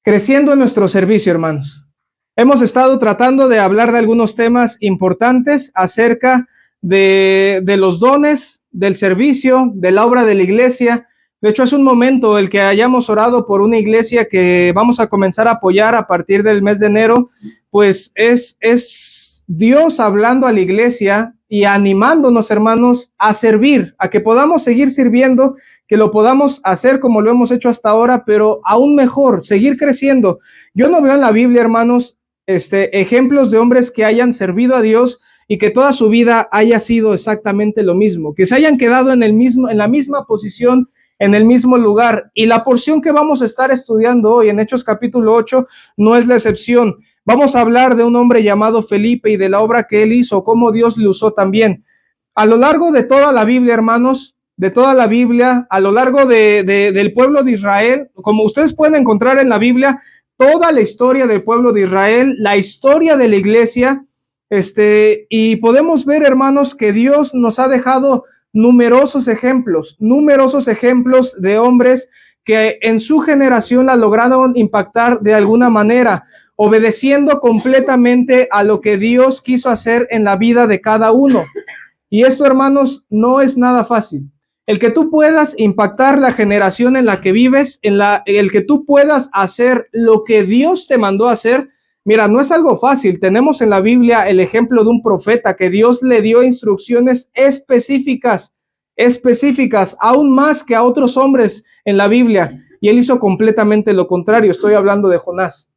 Creciendo en nuestro servicio, hermanos. Hemos estado tratando de hablar de algunos temas importantes acerca de los dones, del servicio, de la obra de la iglesia. De hecho, es un momento el que hayamos orado por una iglesia que vamos a comenzar a apoyar a partir del mes de enero, pues es Dios hablando a la iglesia y animándonos, hermanos, a servir, a que podamos seguir sirviendo, que lo podamos hacer como lo hemos hecho hasta ahora, pero aún mejor, seguir creciendo. Yo no veo en la Biblia, hermanos, ejemplos de hombres que hayan servido a Dios y que toda su vida haya sido exactamente lo mismo, que se hayan quedado en la misma posición, en el mismo lugar. Y la porción que vamos a estar estudiando hoy en Hechos capítulo 8 no es la excepción. Vamos a hablar de un hombre llamado Felipe y de la obra que él hizo, cómo Dios le usó también. A lo largo de toda la Biblia, hermanos, de toda la Biblia, a lo largo del pueblo de Israel, como ustedes pueden encontrar en la Biblia, toda la historia del pueblo de Israel, la historia de la iglesia, y podemos ver, hermanos, que Dios nos ha dejado numerosos ejemplos de hombres que en su generación la lograron impactar de alguna manera, obedeciendo completamente a lo que Dios quiso hacer en la vida de cada uno. Y esto, hermanos, no es nada fácil. El que tú puedas impactar la generación en la que vives, el que tú puedas hacer lo que Dios te mandó a hacer, mira, no es algo fácil. Tenemos en la Biblia el ejemplo de un profeta que Dios le dio instrucciones específicas, aún más que a otros hombres en la Biblia. Y él hizo completamente lo contrario. Estoy hablando de Jonás.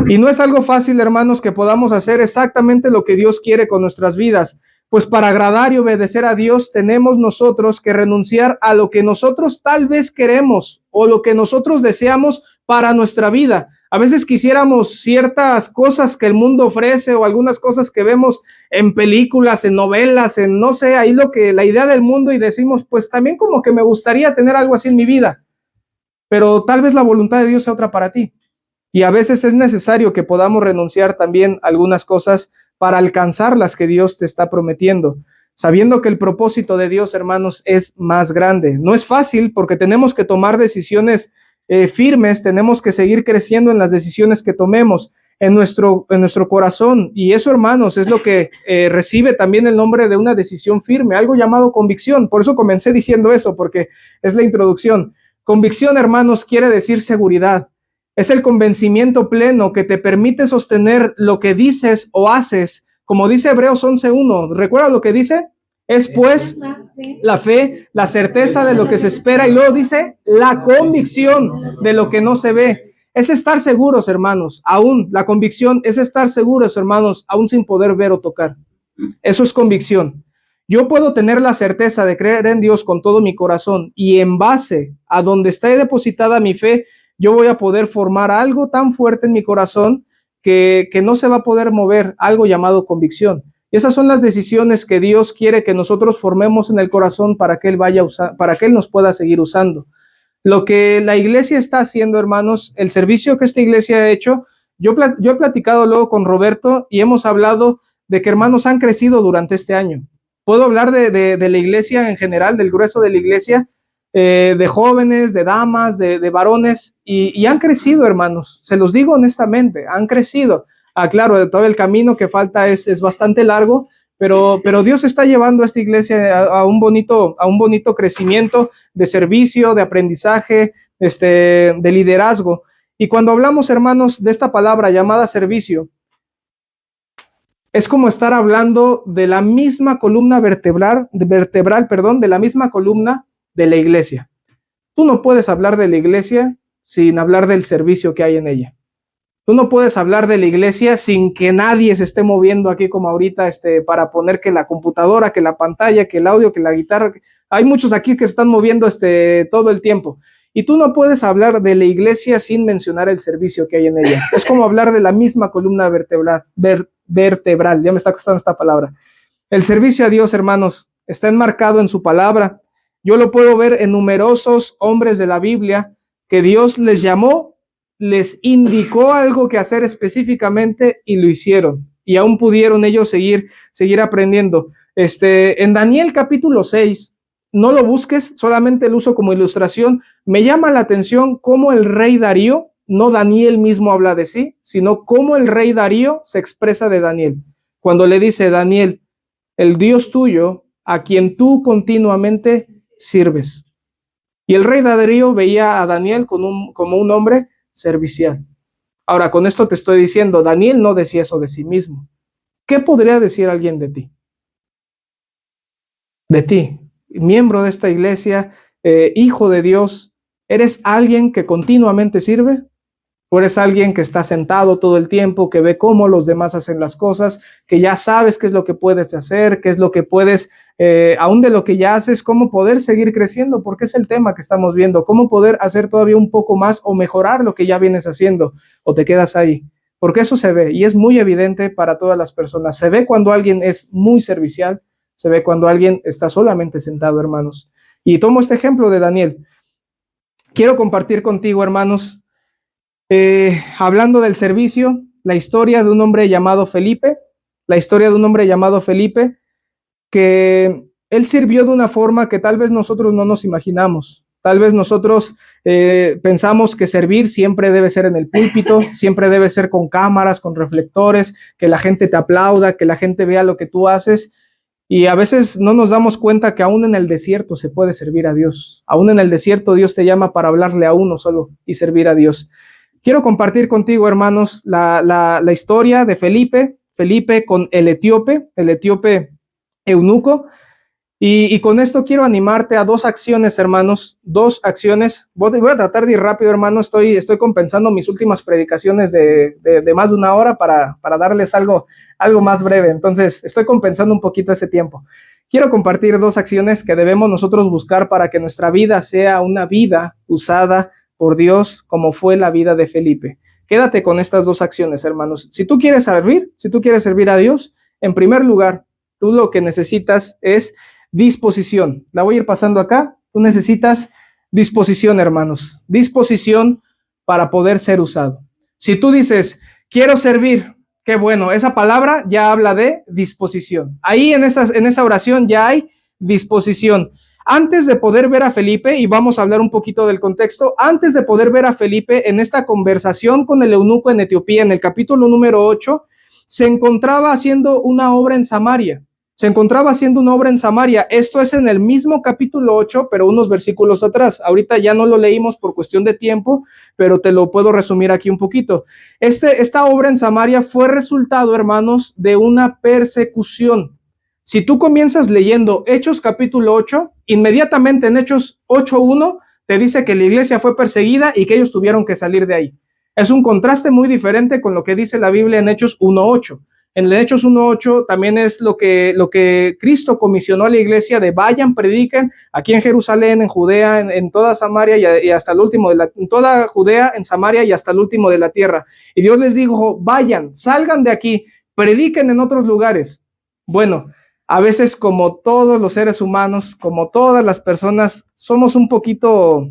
Y no es algo fácil, hermanos, que podamos hacer exactamente lo que Dios quiere con nuestras vidas. Pues para agradar y obedecer a Dios tenemos nosotros que renunciar a lo que nosotros tal vez queremos o lo que nosotros deseamos para nuestra vida. A veces quisiéramos ciertas cosas que el mundo ofrece o algunas cosas que vemos en películas, en novelas, en no sé, ahí la idea del mundo, y decimos, pues también como que me gustaría tener algo así en mi vida, pero tal vez la voluntad de Dios sea otra para ti. Y a veces es necesario que podamos renunciar también a algunas cosas para alcanzar las que Dios te está prometiendo, sabiendo que el propósito de Dios, hermanos, es más grande. No es fácil porque tenemos que tomar decisiones firmes, tenemos que seguir creciendo en las decisiones que tomemos en nuestro corazón. Y eso, hermanos, es lo que recibe también el nombre de una decisión firme, algo llamado convicción. Por eso comencé diciendo eso, porque es la introducción. Convicción, hermanos, quiere decir seguridad. Es el convencimiento pleno que te permite sostener lo que dices o haces, como dice Hebreos 11:1. ¿Recuerda lo que dice? Es pues la fe, la certeza de lo que se espera, y luego dice la convicción de lo que no se ve. Es estar seguros, hermanos, aún la convicción es estar seguros, hermanos, aún sin poder ver o tocar. Eso es convicción. Yo puedo tener la certeza de creer en Dios con todo mi corazón, y en base a donde está depositada mi fe, yo voy a poder formar algo tan fuerte en mi corazón que no se va a poder mover, algo llamado convicción. Y esas son las decisiones que Dios quiere que nosotros formemos en el corazón para que Él nos pueda seguir usando. Lo que la iglesia está haciendo, hermanos, el servicio que esta iglesia ha hecho, yo he platicado luego con Roberto y hemos hablado de que, hermanos, han crecido durante este año. Puedo hablar de la iglesia en general, del grueso de la iglesia, de jóvenes, de damas, de varones, y han crecido, hermanos, se los digo honestamente, han crecido. Claro, todo el camino que falta es bastante largo, pero Dios está llevando a esta iglesia a un bonito crecimiento de servicio, de aprendizaje, de liderazgo. Y cuando hablamos, hermanos, de esta palabra llamada servicio, es como estar hablando de la misma columna vertebral, de la misma columna de la iglesia. Tú no puedes hablar de la iglesia sin hablar del servicio que hay en ella. Tú no puedes hablar de la iglesia sin que nadie se esté moviendo aquí como ahorita para poner que la computadora, que la pantalla, que el audio, que la guitarra. Hay muchos aquí que se están moviendo todo el tiempo. Y tú no puedes hablar de la iglesia sin mencionar el servicio que hay en ella. Es como hablar de la misma columna vertebral. Ya me está costando esta palabra. El servicio a Dios, hermanos, está enmarcado en su palabra. Yo lo puedo ver en numerosos hombres de la Biblia que Dios les llamó, les indicó algo que hacer específicamente y lo hicieron. Y aún pudieron ellos seguir aprendiendo. En Daniel capítulo 6, no lo busques, solamente lo uso como ilustración. Me llama la atención cómo el rey Darío no Daniel mismo habla de sí, sino cómo el rey Darío se expresa de Daniel. Cuando le dice, Daniel, el Dios tuyo, a quien tú continuamente sirves. Y el rey Darío veía a Daniel como un hombre servicial. Ahora, con esto te estoy diciendo, Daniel no decía eso de sí mismo. ¿Qué podría decir alguien de ti? De ti, miembro de esta iglesia, hijo de Dios, ¿eres alguien que continuamente sirve? ¿O eres alguien que está sentado todo el tiempo, que ve cómo los demás hacen las cosas, que ya sabes qué es lo que puedes hacer, qué es lo que puedes, aún de lo que ya haces, cómo poder seguir creciendo? Porque es el tema que estamos viendo, cómo poder hacer todavía un poco más o mejorar lo que ya vienes haciendo, o te quedas ahí. Porque eso se ve y es muy evidente para todas las personas. Se ve cuando alguien es muy servicial, se ve cuando alguien está solamente sentado, hermanos. Y tomo este ejemplo de Daniel. Quiero compartir contigo, hermanos, hablando del servicio, la historia de un hombre llamado Felipe, que él sirvió de una forma que tal vez nosotros no nos imaginamos. Tal vez nosotros pensamos que servir siempre debe ser en el púlpito, siempre debe ser con cámaras, con reflectores, que la gente te aplauda, que la gente vea lo que tú haces. Y a veces no nos damos cuenta que aún en el desierto se puede servir a Dios. Aún en el desierto Dios te llama para hablarle a uno solo y servir a Dios. Quiero compartir contigo, hermanos, la historia de Felipe con el etíope eunuco. Y con esto quiero animarte a dos acciones, hermanos, dos acciones. Voy a tratar de ir rápido, hermano. Estoy compensando mis últimas predicaciones de más de una hora para darles algo más breve. Entonces, estoy compensando un poquito ese tiempo. Quiero compartir dos acciones que debemos nosotros buscar para que nuestra vida sea una vida usada por Dios, como fue la vida de Felipe. Quédate con estas dos acciones, hermanos. Si tú quieres servir a Dios, en primer lugar, tú lo que necesitas es disposición. La voy a ir pasando acá. Tú necesitas disposición, hermanos. Disposición para poder ser usado. Si tú dices, quiero servir, qué bueno. Esa palabra ya habla de disposición. Ahí en esa oración ya hay disposición. Antes de poder ver a Felipe, y vamos a hablar un poquito del contexto, antes de poder ver a Felipe en esta conversación con el eunuco en Etiopía, en el capítulo número 8, se encontraba haciendo una obra en Samaria. Esto es en el mismo capítulo 8, pero unos versículos atrás. Ahorita ya no lo leímos por cuestión de tiempo, pero te lo puedo resumir aquí un poquito. Esta obra en Samaria fue resultado, hermanos, de una persecución. Si tú comienzas leyendo Hechos capítulo 8, inmediatamente en Hechos 8:1 te dice que la iglesia fue perseguida y que ellos tuvieron que salir de ahí. Es un contraste muy diferente con lo que dice la Biblia en Hechos 1:8. En el Hechos 1:8 también es lo que Cristo comisionó a la iglesia de vayan, prediquen aquí en Jerusalén, en Judea, en toda Samaria y hasta el último en toda Judea, en Samaria y hasta el último de la tierra. Y Dios les dijo, vayan, salgan de aquí, prediquen en otros lugares. Bueno, a veces como todos los seres humanos, como todas las personas, somos un poquito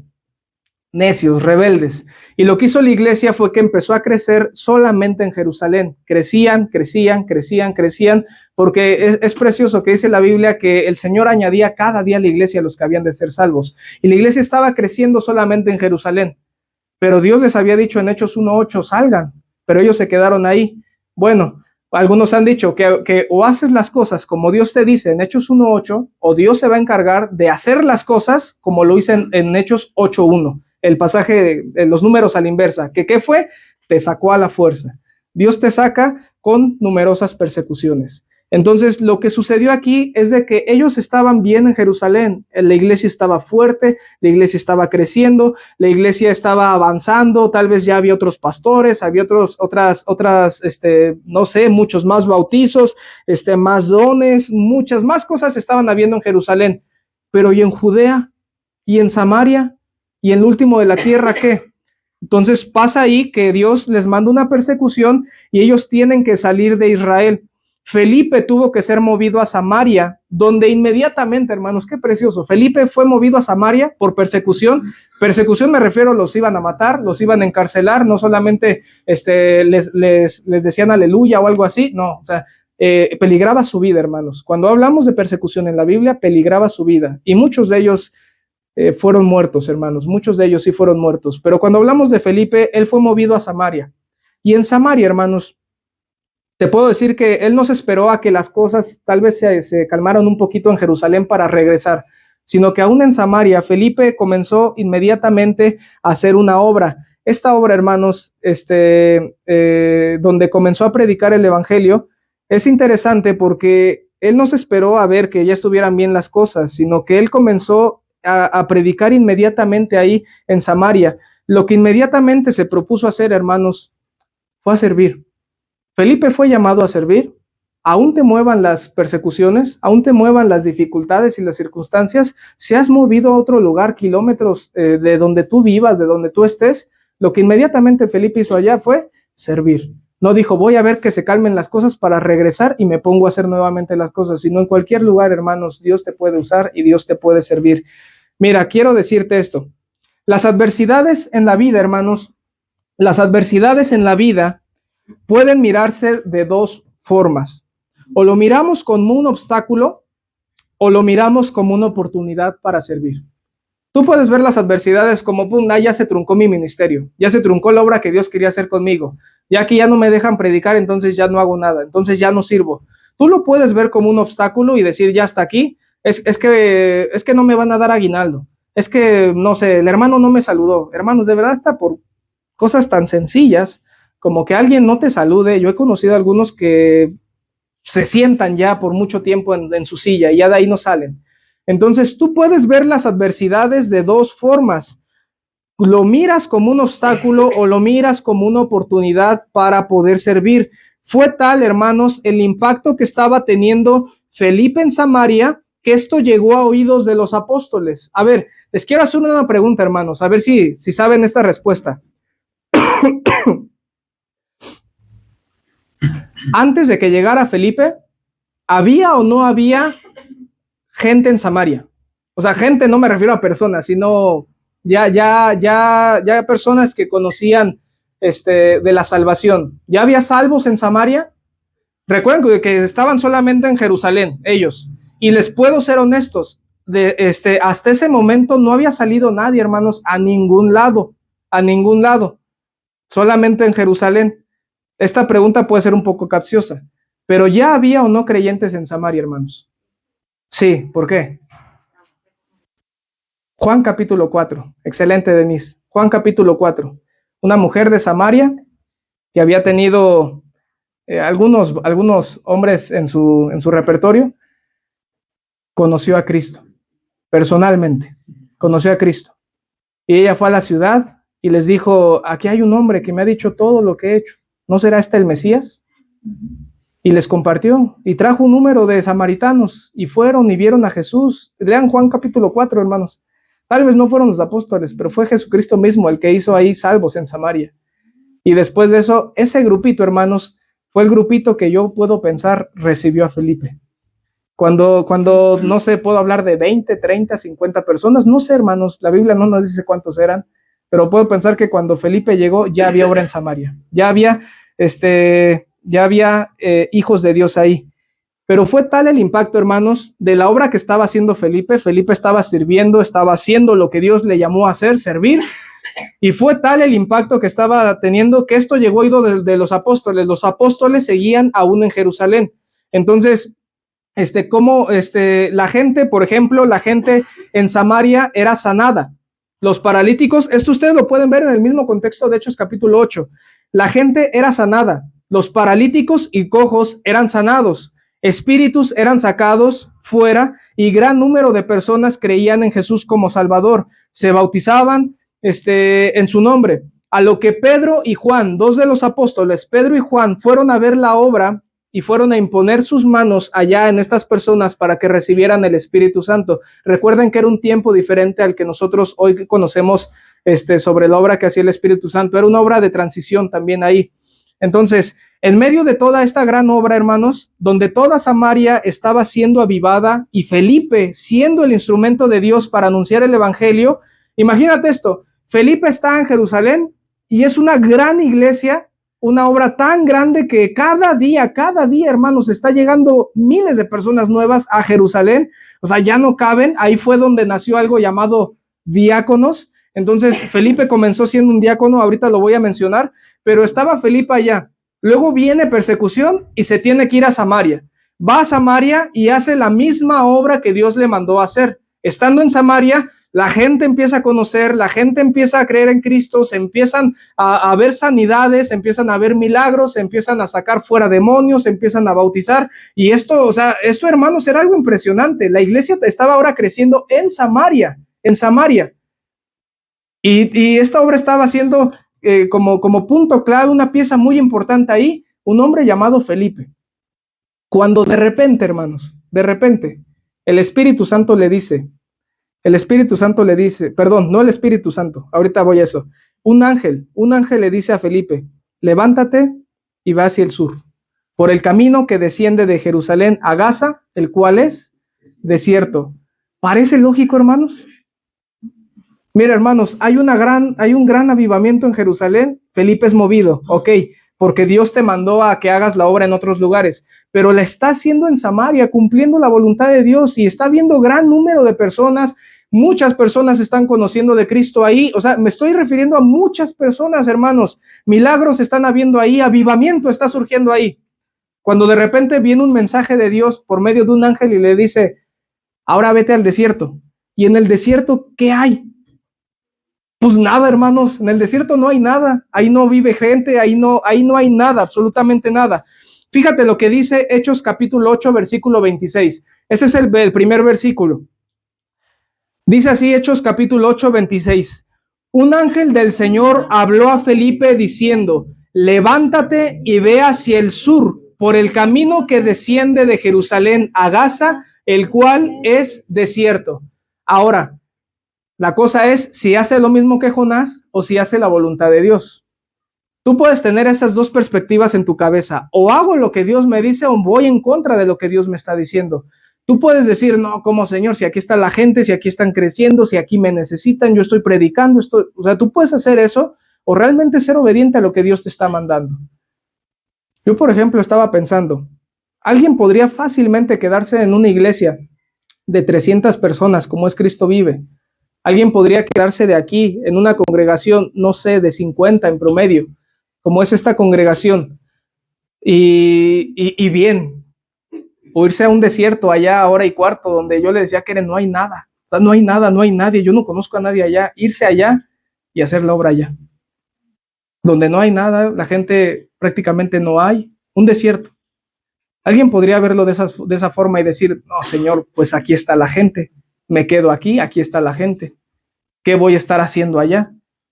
necios, rebeldes. Y lo que hizo la iglesia fue que empezó a crecer solamente en Jerusalén. Crecían, porque es precioso que dice la Biblia que el Señor añadía cada día a la iglesia a los que habían de ser salvos. Y la iglesia estaba creciendo solamente en Jerusalén. Pero Dios les había dicho en Hechos 1:8, salgan, pero ellos se quedaron ahí. Bueno, algunos han dicho que o haces las cosas como Dios te dice en Hechos 1:8, o Dios se va a encargar de hacer las cosas como lo hice en Hechos 8:1. El pasaje de los números a la inversa, que ¿qué fue? Te sacó a la fuerza. Dios te saca con numerosas persecuciones. Entonces, lo que sucedió aquí es de que ellos estaban bien en Jerusalén, la iglesia estaba fuerte, la iglesia estaba creciendo, la iglesia estaba avanzando, tal vez ya había otros pastores, había no sé, muchos más bautizos, más dones, muchas más cosas estaban habiendo en Jerusalén. Pero ¿y en Judea? ¿Y en Samaria? ¿Y en el último de la tierra qué? Entonces pasa ahí que Dios les manda una persecución y ellos tienen que salir de Israel. Felipe tuvo que ser movido a Samaria, donde inmediatamente, hermanos, qué precioso, Felipe fue movido a Samaria por persecución. Persecución me refiero, los iban a matar, los iban a encarcelar, no solamente les decían aleluya o algo así, no, o sea, peligraba su vida, hermanos. Cuando hablamos de persecución en la Biblia, peligraba su vida, y muchos de ellos fueron muertos, hermanos. Muchos de ellos sí fueron muertos. Pero cuando hablamos de Felipe, él fue movido a Samaria. Y en Samaria, hermanos, te puedo decir que él no se esperó a que las cosas tal vez se calmaran un poquito en Jerusalén para regresar, sino que aún en Samaria, Felipe comenzó inmediatamente a hacer una obra. Esta obra, hermanos, donde comenzó a predicar el evangelio, es interesante porque él no se esperó a ver que ya estuvieran bien las cosas, sino que él comenzó a predicar inmediatamente ahí en Samaria. Lo que inmediatamente se propuso hacer, hermanos, fue a servir. Felipe fue llamado a servir. Aún te muevan las persecuciones, aún te muevan las dificultades y las circunstancias, si has movido a otro lugar, kilómetros de donde tú vivas, de donde tú estés, lo que inmediatamente Felipe hizo allá fue servir. No dijo, voy a ver que se calmen las cosas para regresar y me pongo a hacer nuevamente las cosas, sino en cualquier lugar, hermanos, Dios te puede usar y Dios te puede servir. Mira, quiero decirte esto. Las adversidades en la vida, hermanos, las adversidades en la vida pueden mirarse de dos formas. O lo miramos como un obstáculo o lo miramos como una oportunidad para servir. Tú puedes ver las adversidades como, pum, ya se truncó mi ministerio, ya se truncó la obra que Dios quería hacer conmigo, ya que ya no me dejan predicar, entonces ya no hago nada, entonces ya no sirvo. Tú lo puedes ver como un obstáculo y decir, ya hasta aquí, es que no me van a dar aguinaldo, es que, no sé, el hermano no me saludó. Hermanos, de verdad está por cosas tan sencillas como que alguien no te salude. Yo he conocido a algunos que se sientan ya por mucho tiempo en su silla y ya de ahí no salen. Entonces tú puedes ver las adversidades de dos formas. Lo miras como un obstáculo o lo miras como una oportunidad para poder servir. Fue tal, hermanos, el impacto que estaba teniendo Felipe en Samaria, que esto llegó a oídos de los apóstoles. A ver, les quiero hacer una pregunta, hermanos, a ver si saben esta respuesta. Antes de que llegara Felipe, ¿había o no había gente en Samaria? O sea, gente, no me refiero a personas, sino ya personas que conocían de la salvación. ¿Ya había salvos en Samaria? Recuerden que estaban solamente en Jerusalén, ellos. Y les puedo ser honestos, hasta ese momento no había salido nadie, hermanos, a ningún lado, solamente en Jerusalén. Esta pregunta puede ser un poco capciosa, pero ¿ya había o no creyentes en Samaria, hermanos? Sí, ¿por qué? Juan capítulo 4, excelente, Denise. Juan capítulo 4, una mujer de Samaria que había tenido algunos hombres en su repertorio, conoció a Cristo, personalmente, conoció a Cristo. Y ella fue a la ciudad y les dijo, aquí hay un hombre que me ha dicho todo lo que he hecho. ¿No será este el Mesías? Y les compartió y trajo un número de samaritanos y fueron y vieron a Jesús. Lean Juan capítulo 4, hermanos. Tal vez no fueron los apóstoles, pero fue Jesucristo mismo el que hizo ahí salvos en Samaria. Y después de eso, ese grupito, hermanos, fue el grupito que yo puedo pensar recibió a Felipe. Cuando no sé, puedo hablar de 20, 30, 50 personas, no sé, hermanos, la Biblia no nos dice cuántos eran, pero puedo pensar que cuando Felipe llegó ya había obra en Samaria, ya había hijos de Dios ahí. Pero fue tal el impacto, hermanos, de la obra que estaba haciendo Felipe. Felipe estaba sirviendo, estaba haciendo lo que Dios le llamó a hacer, servir. Y fue tal el impacto que estaba teniendo que esto llegó a oído de los apóstoles. Los apóstoles seguían aún en Jerusalén. Entonces, la gente, por ejemplo, la gente en Samaria era sanada. Los paralíticos, esto ustedes lo pueden ver en el mismo contexto de Hechos capítulo 8. La gente era sanada. Los paralíticos y cojos eran sanados. Espíritus eran sacados fuera y gran número de personas creían en Jesús como Salvador. Se bautizaban en su nombre. A lo que Pedro y Juan, dos de los apóstoles, Pedro y Juan, fueron a ver la obra y fueron a imponer sus manos allá en estas personas para que recibieran el Espíritu Santo. Recuerden que era un tiempo diferente al que nosotros hoy conocemos sobre la obra que hacía el Espíritu Santo. Era una obra de transición también ahí. Entonces, en medio de toda esta gran obra, hermanos, donde toda Samaria estaba siendo avivada y Felipe siendo el instrumento de Dios para anunciar el evangelio, imagínate esto, Felipe está en Jerusalén y es una gran iglesia, una obra tan grande que cada día, hermanos, está llegando miles de personas nuevas a Jerusalén. O sea, ya no caben. Ahí fue donde nació algo llamado diáconos. Entonces Felipe comenzó siendo un diácono, ahorita lo voy a mencionar, pero estaba Felipe allá. Luego viene persecución y se tiene que ir a Samaria. Va a Samaria y hace la misma obra que Dios le mandó a hacer. Estando en Samaria, la gente empieza a conocer, la gente empieza a creer en Cristo, se empiezan a ver sanidades, empiezan a ver milagros, empiezan a sacar fuera demonios, empiezan a bautizar. Y esto, hermanos, era algo impresionante. La iglesia estaba ahora creciendo en Samaria. Y esta obra estaba haciendo como punto clave, una pieza muy importante ahí, un hombre llamado Felipe. Cuando de repente, hermanos, el Espíritu Santo le dice, perdón, no el Espíritu Santo, ahorita voy a eso, un ángel le dice a Felipe, levántate y va hacia el sur, por el camino que desciende de Jerusalén a Gaza, el cual es desierto. ¿Parece lógico, hermanos? Mira, hermanos, hay un gran avivamiento en Jerusalén. Felipe es movido, ok, porque Dios te mandó a que hagas la obra en otros lugares, pero la está haciendo en Samaria, cumpliendo la voluntad de Dios, y está viendo gran número de personas. Muchas personas están conociendo de Cristo ahí. O sea, me estoy refiriendo a muchas personas, hermanos. Milagros están habiendo ahí, avivamiento está surgiendo ahí. Cuando de repente viene un mensaje de Dios por medio de un ángel y le dice, ahora vete al desierto. Y en el desierto, ¿qué hay? Pues nada, hermanos, en el desierto no hay nada, ahí no vive gente, ahí no hay nada, absolutamente nada. Fíjate lo que dice Hechos capítulo 8, versículo 26. Ese es el primer versículo. Dice así, Hechos capítulo 8, 26. Un ángel del Señor habló a Felipe diciendo, levántate y ve hacia el sur, por el camino que desciende de Jerusalén a Gaza, el cual es desierto. Ahora, la cosa es si hace lo mismo que Jonás o si hace la voluntad de Dios. Tú puedes tener esas dos perspectivas en tu cabeza. O hago lo que Dios me dice o voy en contra de lo que Dios me está diciendo. Tú puedes decir, no, como Señor, si aquí está la gente, si aquí están creciendo, si aquí me necesitan, yo estoy predicando. O sea, tú puedes hacer eso o realmente ser obediente a lo que Dios te está mandando. Yo, por ejemplo, estaba pensando, alguien podría fácilmente quedarse en una iglesia de 300 personas como es Cristo Vive. Alguien podría quedarse de aquí en una congregación, no sé, de 50 en promedio, como es esta congregación, y bien, o irse a un desierto allá a hora y cuarto, donde yo le decía que no hay nada, o sea, no hay nada, no hay nadie, yo no conozco a nadie allá, irse allá y hacer la obra allá, donde no hay nada, la gente prácticamente no hay, un desierto. Alguien podría verlo de esa forma y decir, no, Señor, pues aquí está la gente, me quedo aquí está la gente. ¿Qué voy a estar haciendo allá?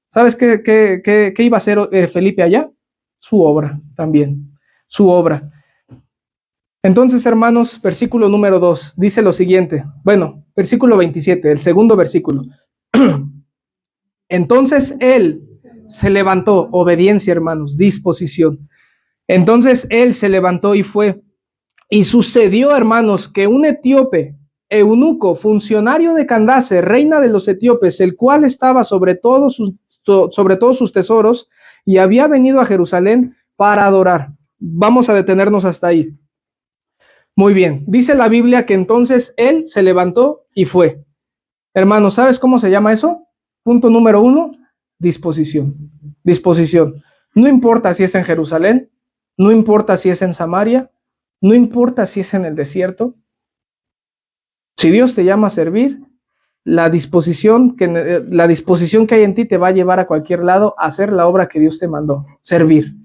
¿Sabes qué iba a hacer Felipe allá? Su obra también, su obra. Entonces, hermanos, versículo número 2, dice lo siguiente. Bueno, versículo 27, el segundo versículo. Entonces él se levantó, obediencia, hermanos, disposición. Entonces él se levantó y fue. Y sucedió, hermanos, que un etíope, eunuco, funcionario de Candace, reina de los etíopes, el cual estaba sobre todos sus tesoros, y había venido a Jerusalén para adorar. Vamos a detenernos hasta ahí. Muy bien, dice la Biblia que entonces él se levantó y fue. Hermanos, ¿sabes cómo se llama eso? Punto número 1, disposición. Disposición. No importa si es en Jerusalén, no importa si es en Samaria, no importa si es en el desierto. Si Dios te llama a servir, la disposición que hay en ti te va a llevar a cualquier lado a hacer la obra que Dios te mandó, servir.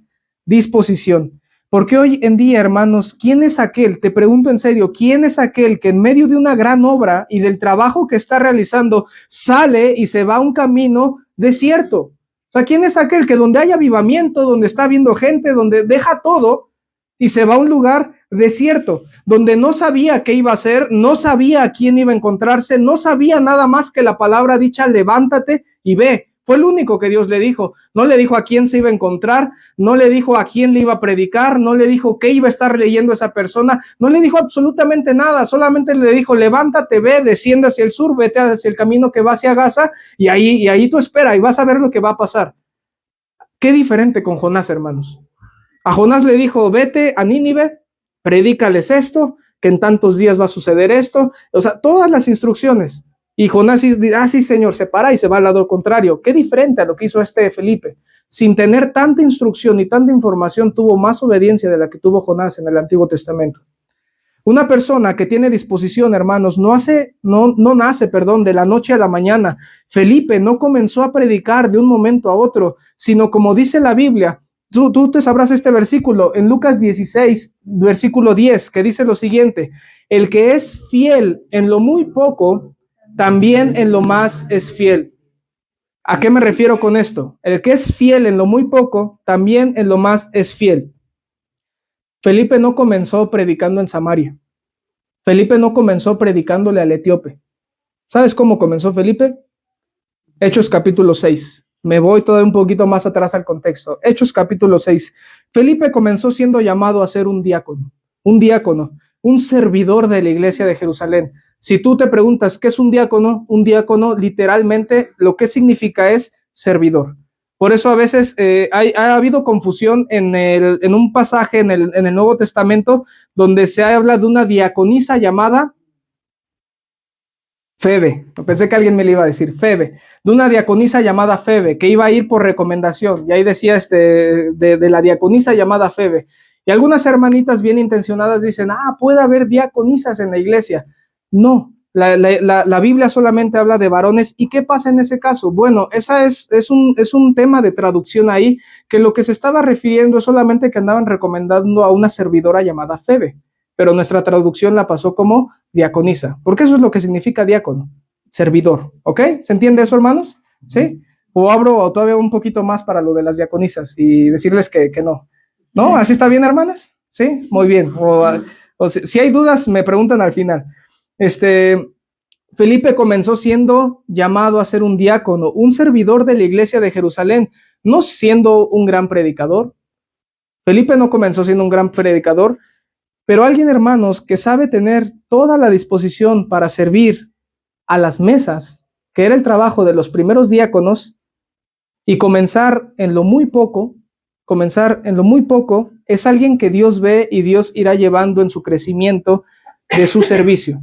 Disposición. Porque hoy en día, hermanos, ¿quién es aquel? Te pregunto en serio, ¿quién es aquel que en medio de una gran obra y del trabajo que está realizando sale y se va a un camino desierto? O sea, ¿quién es aquel que donde hay avivamiento, donde está viendo gente, donde deja todo y se va a un lugar desierto, donde no sabía qué iba a hacer, no sabía a quién iba a encontrarse, no sabía nada más que la palabra dicha, levántate y ve? Fue el único que Dios le dijo. No le dijo a quién se iba a encontrar, no le dijo a quién le iba a predicar, no le dijo qué iba a estar leyendo esa persona, no le dijo absolutamente nada, solamente le dijo, levántate, ve, desciende hacia el sur, vete hacia el camino que va hacia Gaza, y ahí tú espera y vas a ver lo que va a pasar. Qué diferente con Jonás, hermanos. A Jonás le dijo, vete a Nínive, predícales esto, que en tantos días va a suceder esto, o sea, todas las instrucciones. Y Jonás dice, sí, Señor, se para y se va al lado contrario. Qué diferente a lo que hizo Felipe. Sin tener tanta instrucción y tanta información, tuvo más obediencia de la que tuvo Jonás en el Antiguo Testamento. Una persona que tiene disposición, hermanos, no nace, de la noche a la mañana. Felipe no comenzó a predicar de un momento a otro, sino como dice la Biblia, tú te sabrás este versículo en Lucas 16, versículo 10, que dice lo siguiente: el que es fiel en lo muy poco, también en lo más es fiel. ¿A qué me refiero con esto? El que es fiel en lo muy poco, también en lo más es fiel. Felipe no comenzó predicando en Samaria. Felipe no comenzó predicándole al etíope. ¿Sabes cómo comenzó Felipe? Hechos capítulo 6. Me voy todavía un poquito más atrás al contexto. Hechos capítulo 6. Felipe comenzó siendo llamado a ser un diácono, un servidor de la iglesia de Jerusalén. Si tú te preguntas qué es un diácono literalmente lo que significa es servidor. Por eso a veces ha habido confusión en un pasaje en el Nuevo Testamento donde se habla de una diaconisa llamada Febe. Pensé que alguien me le iba a decir Febe, de una diaconisa llamada Febe, que iba a ir por recomendación. Y ahí decía de la diaconisa llamada Febe. Y algunas hermanitas bien intencionadas dicen, puede haber diaconisas en la iglesia. No, la Biblia solamente habla de varones. ¿Y qué pasa en ese caso? Bueno, esa es un tema de traducción ahí, que lo que se estaba refiriendo es solamente que andaban recomendando a una servidora llamada Febe, pero nuestra traducción la pasó como diaconisa, porque eso es lo que significa diácono, servidor, ¿ok? ¿Se entiende eso, hermanos? ¿Sí? O abro todavía un poquito más para lo de las diaconisas y decirles que no. ¿No? ¿Así está bien, hermanas? ¿Sí? Muy bien. O si hay dudas, me preguntan al final. Felipe comenzó siendo llamado a ser un diácono, un servidor de la iglesia de Jerusalén, no siendo un gran predicador. Felipe no comenzó siendo un gran predicador, pero alguien, hermanos, que sabe tener toda la disposición para servir a las mesas, que era el trabajo de los primeros diáconos, y comenzar en lo muy poco, es alguien que Dios ve y Dios irá llevando en su crecimiento de su servicio.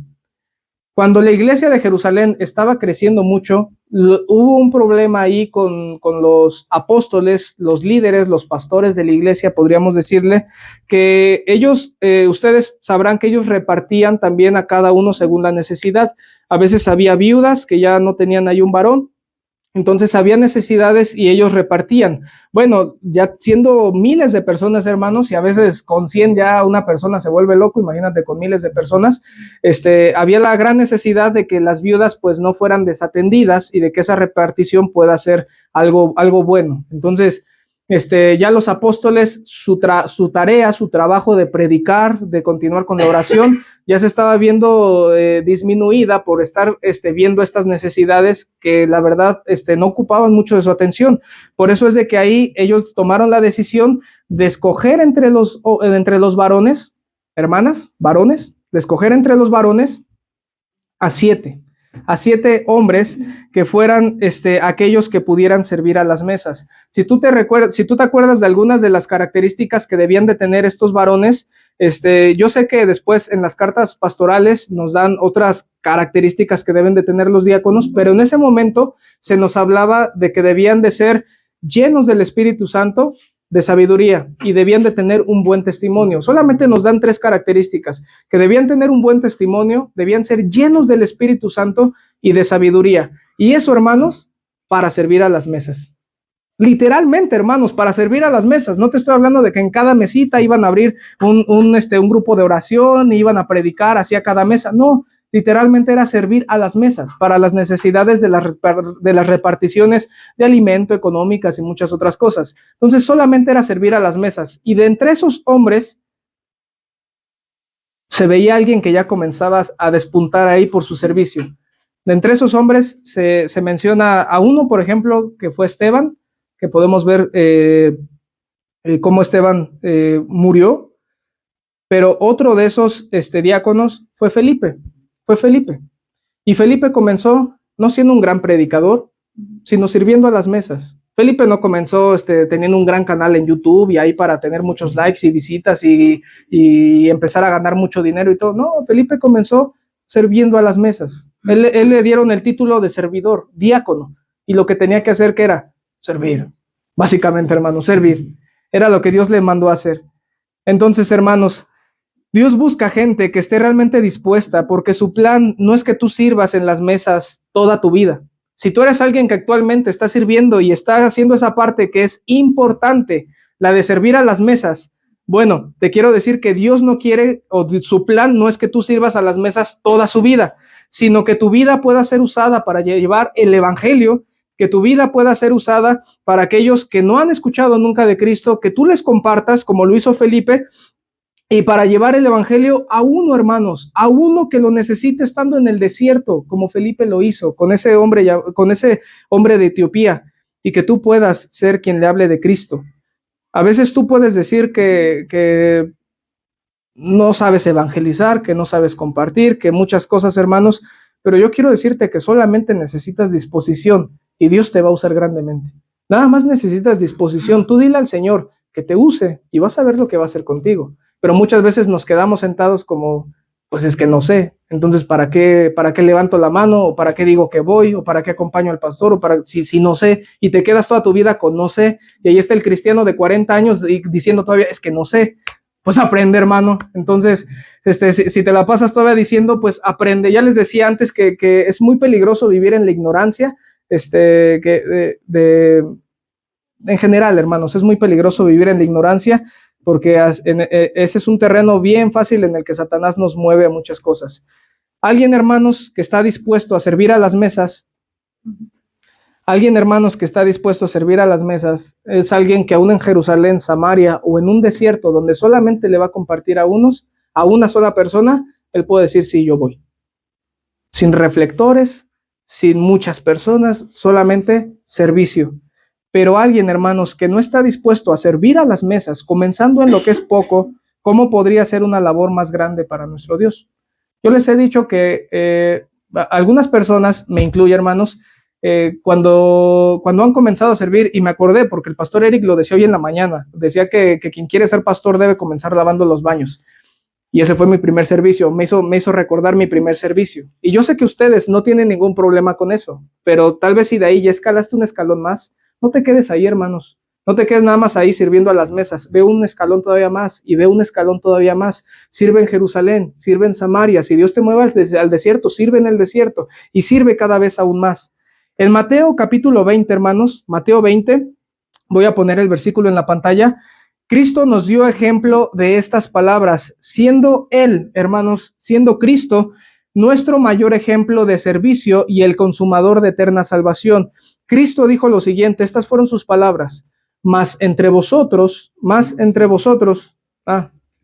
Cuando la iglesia de Jerusalén estaba creciendo mucho, hubo un problema ahí con los apóstoles, los líderes, los pastores de la iglesia, podríamos decirle, que ellos, ustedes sabrán que ellos repartían también a cada uno según la necesidad. A veces había viudas que ya no tenían ahí un varón, entonces había necesidades y ellos repartían. Bueno, ya siendo miles de personas, hermanos, y a veces con 100 ya una persona se vuelve loco, imagínate con miles de personas, había la gran necesidad de que las viudas pues no fueran desatendidas y de que esa repartición pueda ser algo bueno. Entonces, ya los apóstoles, su tarea, su trabajo de predicar, de continuar con la oración, ya se estaba viendo disminuida por estar viendo estas necesidades que la verdad no ocupaban mucho de su atención. Por eso es de que ahí ellos tomaron la decisión de escoger entre los varones, hermanas, varones, de escoger entre los varones a 7 hombres que fueran aquellos que pudieran servir a las mesas. Si tú te acuerdas de algunas de las características que debían de tener estos varones, yo sé que después en las cartas pastorales nos dan otras características que deben de tener los diáconos, pero en ese momento se nos hablaba de que debían de ser llenos del Espíritu Santo, de sabiduría, y debían de tener un buen testimonio. Solamente nos dan 3 características: que debían tener un buen testimonio, debían ser llenos del Espíritu Santo y de sabiduría. Y eso, hermanos, para servir a las mesas. Literalmente, hermanos, para servir a las mesas. No te estoy hablando de que en cada mesita iban a abrir un grupo de oración y iban a predicar hacia cada mesa. No, literalmente era servir a las mesas para las necesidades de las reparticiones de alimento, económicas y muchas otras cosas. Entonces solamente era servir a las mesas. Y de entre esos hombres se veía alguien que ya comenzaba a despuntar ahí por su servicio. De entre esos hombres se menciona a uno, por ejemplo, que fue Esteban, que podemos ver cómo Esteban murió, pero otro de esos diáconos fue Felipe. Y Felipe comenzó no siendo un gran predicador, sino sirviendo a las mesas. Felipe no comenzó teniendo un gran canal en YouTube y ahí para tener muchos likes y visitas y empezar a ganar mucho dinero y todo. No, Felipe comenzó sirviendo a las mesas. Él le dieron el título de servidor, diácono, y lo que tenía que hacer, ¿qué era? Servir. Básicamente, hermanos, servir. Era lo que Dios le mandó a hacer. Entonces, hermanos, Dios busca gente que esté realmente dispuesta, porque su plan no es que tú sirvas en las mesas toda tu vida. Si tú eres alguien que actualmente está sirviendo y está haciendo esa parte que es importante, la de servir a las mesas, bueno, te quiero decir que Dios no quiere, o su plan no es que tú sirvas a las mesas toda su vida, sino que tu vida pueda ser usada para llevar el evangelio, que tu vida pueda ser usada para aquellos que no han escuchado nunca de Cristo, que tú les compartas, como lo hizo Felipe, y para llevar el evangelio a uno, hermanos, a uno que lo necesite estando en el desierto, como Felipe lo hizo con ese hombre de Etiopía, y que tú puedas ser quien le hable de Cristo. A veces tú puedes decir que no sabes evangelizar, que no sabes compartir, que muchas cosas, hermanos, pero yo quiero decirte que solamente necesitas disposición y Dios te va a usar grandemente. Nada más necesitas disposición. Tú dile al Señor que te use y vas a ver lo que va a hacer contigo. Pero muchas veces nos quedamos sentados como, pues es que no sé. Entonces, ¿para qué levanto la mano? ¿O para qué digo que voy? ¿O para qué acompaño al pastor? ¿O para si no sé? Y te quedas toda tu vida con no sé. Y ahí está el cristiano de 40 años diciendo todavía, es que no sé. Pues aprende, hermano. Entonces, si te la pasas todavía diciendo, pues aprende. Ya les decía antes que es muy peligroso vivir en la ignorancia, en general, hermanos, es muy peligroso vivir en la ignorancia, porque ese es un terreno bien fácil en el que Satanás nos mueve a muchas cosas. Alguien, hermanos, que está dispuesto a servir a las mesas, es alguien que aún en Jerusalén, Samaria o en un desierto donde solamente le va a compartir a una sola persona, él puede decir, sí, yo voy. Sin reflectores, sin muchas personas, solamente servicio. Pero alguien, hermanos, que no está dispuesto a servir a las mesas, comenzando en lo que es poco, ¿cómo podría ser una labor más grande para nuestro Dios? Yo les he dicho que algunas personas, me incluye, hermanos, cuando han comenzado a servir, y me acordé porque el pastor Eric lo decía hoy en la mañana, decía que quien quiere ser pastor debe comenzar lavando los baños. Y ese fue mi primer servicio, me hizo recordar mi primer servicio. Y yo sé que ustedes no tienen ningún problema con eso, pero tal vez si de ahí ya escalaste un escalón más, no te quedes ahí, hermanos. No te quedes nada más ahí sirviendo a las mesas. Ve un escalón todavía más y ve un escalón todavía más. Sirve en Jerusalén, sirve en Samaria. Si Dios te mueve al desierto, sirve en el desierto y sirve cada vez aún más. En Mateo capítulo 20, hermanos, Mateo 20, voy a poner el versículo en la pantalla. Cristo nos dio ejemplo de estas palabras, siendo Él, hermanos, siendo Cristo, nuestro mayor ejemplo de servicio y el consumador de eterna salvación. Cristo dijo lo siguiente, estas fueron sus palabras, más entre vosotros,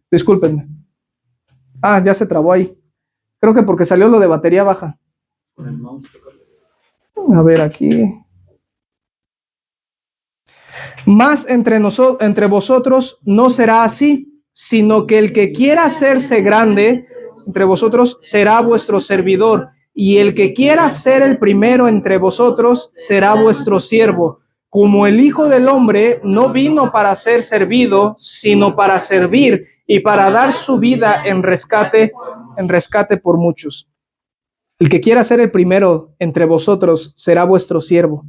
discúlpenme, ya se trabó ahí, creo que porque salió lo de batería baja. A ver aquí. Más entre vosotros no será así, sino que el que quiera hacerse grande entre vosotros será vuestro servidor, y el que quiera ser el primero entre vosotros será vuestro siervo. Como el Hijo del Hombre no vino para ser servido, sino para servir y para dar su vida en rescate por muchos. El que quiera ser el primero entre vosotros será vuestro siervo.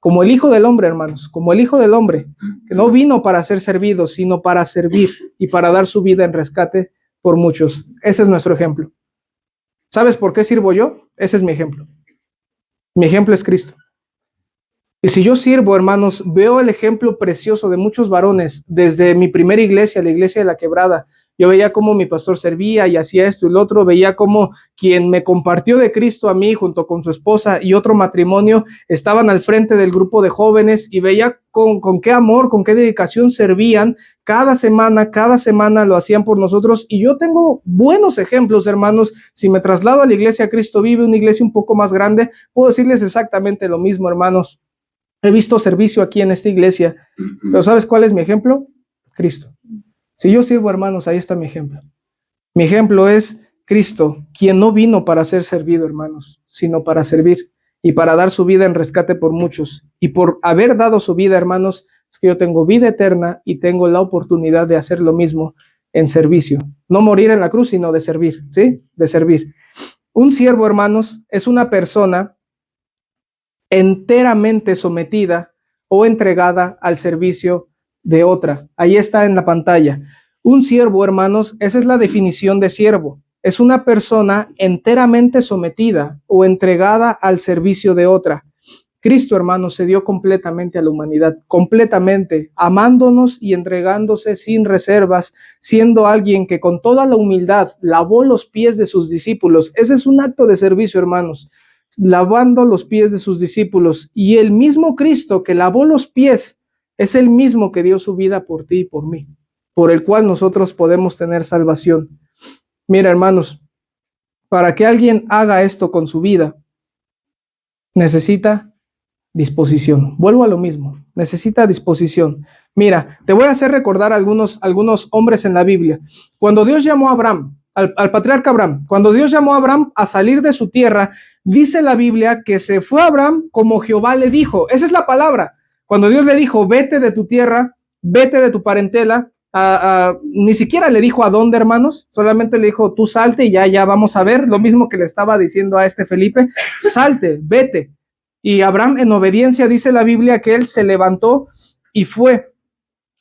Como el Hijo del Hombre, hermanos, como el Hijo del Hombre, que no vino para ser servido, sino para servir y para dar su vida en rescate por muchos. Ese es nuestro ejemplo. ¿Sabes por qué sirvo yo? Ese es mi ejemplo. Mi ejemplo es Cristo. Y si yo sirvo, hermanos, veo el ejemplo precioso de muchos varones, desde mi primera iglesia, la iglesia de la Quebrada. Yo veía cómo mi pastor servía y hacía esto y lo otro, veía cómo quien me compartió de Cristo a mí junto con su esposa y otro matrimonio estaban al frente del grupo de jóvenes, y veía con qué amor, con qué dedicación servían cada semana lo hacían por nosotros. Y yo tengo buenos ejemplos, hermanos. Si me traslado a la iglesia Cristo Vive, una iglesia un poco más grande, puedo decirles exactamente lo mismo, hermanos. He visto servicio aquí en esta iglesia, pero ¿sabes cuál es mi ejemplo? Cristo. Si yo sirvo, hermanos, ahí está mi ejemplo. Mi ejemplo es Cristo, quien no vino para ser servido, hermanos, sino para servir y para dar su vida en rescate por muchos. Y por haber dado su vida, hermanos, es que yo tengo vida eterna y tengo la oportunidad de hacer lo mismo en servicio. No morir en la cruz, sino de servir, ¿sí? De servir. Un siervo, hermanos, es una persona enteramente sometida o entregada al servicio de otra. Ahí está en la pantalla. Un siervo, hermanos, esa es la definición de siervo. Es una persona enteramente sometida o entregada al servicio de otra. Cristo, hermanos, se dio completamente a la humanidad, completamente, amándonos y entregándose sin reservas, siendo alguien que con toda la humildad lavó los pies de sus discípulos. Ese es un acto de servicio, hermanos, lavando los pies de sus discípulos. Y el mismo Cristo que lavó los pies es el mismo que dio su vida por ti y por mí, por el cual nosotros podemos tener salvación. Mira, hermanos, para que alguien haga esto con su vida, necesita disposición. Vuelvo a lo mismo, necesita disposición. Mira, te voy a hacer recordar algunos hombres en la Biblia. Cuando Dios llamó a Abraham, al patriarca Abraham, cuando Dios llamó a Abraham a salir de su tierra, dice la Biblia que se fue a Abraham como Jehová le dijo. Esa es la palabra. Cuando Dios le dijo, vete de tu tierra, vete de tu parentela, ni siquiera le dijo a dónde, hermanos, solamente le dijo, tú salte y ya vamos a ver, lo mismo que le estaba diciendo a este Felipe, salte, vete. Y Abraham, en obediencia, dice la Biblia que él se levantó y fue.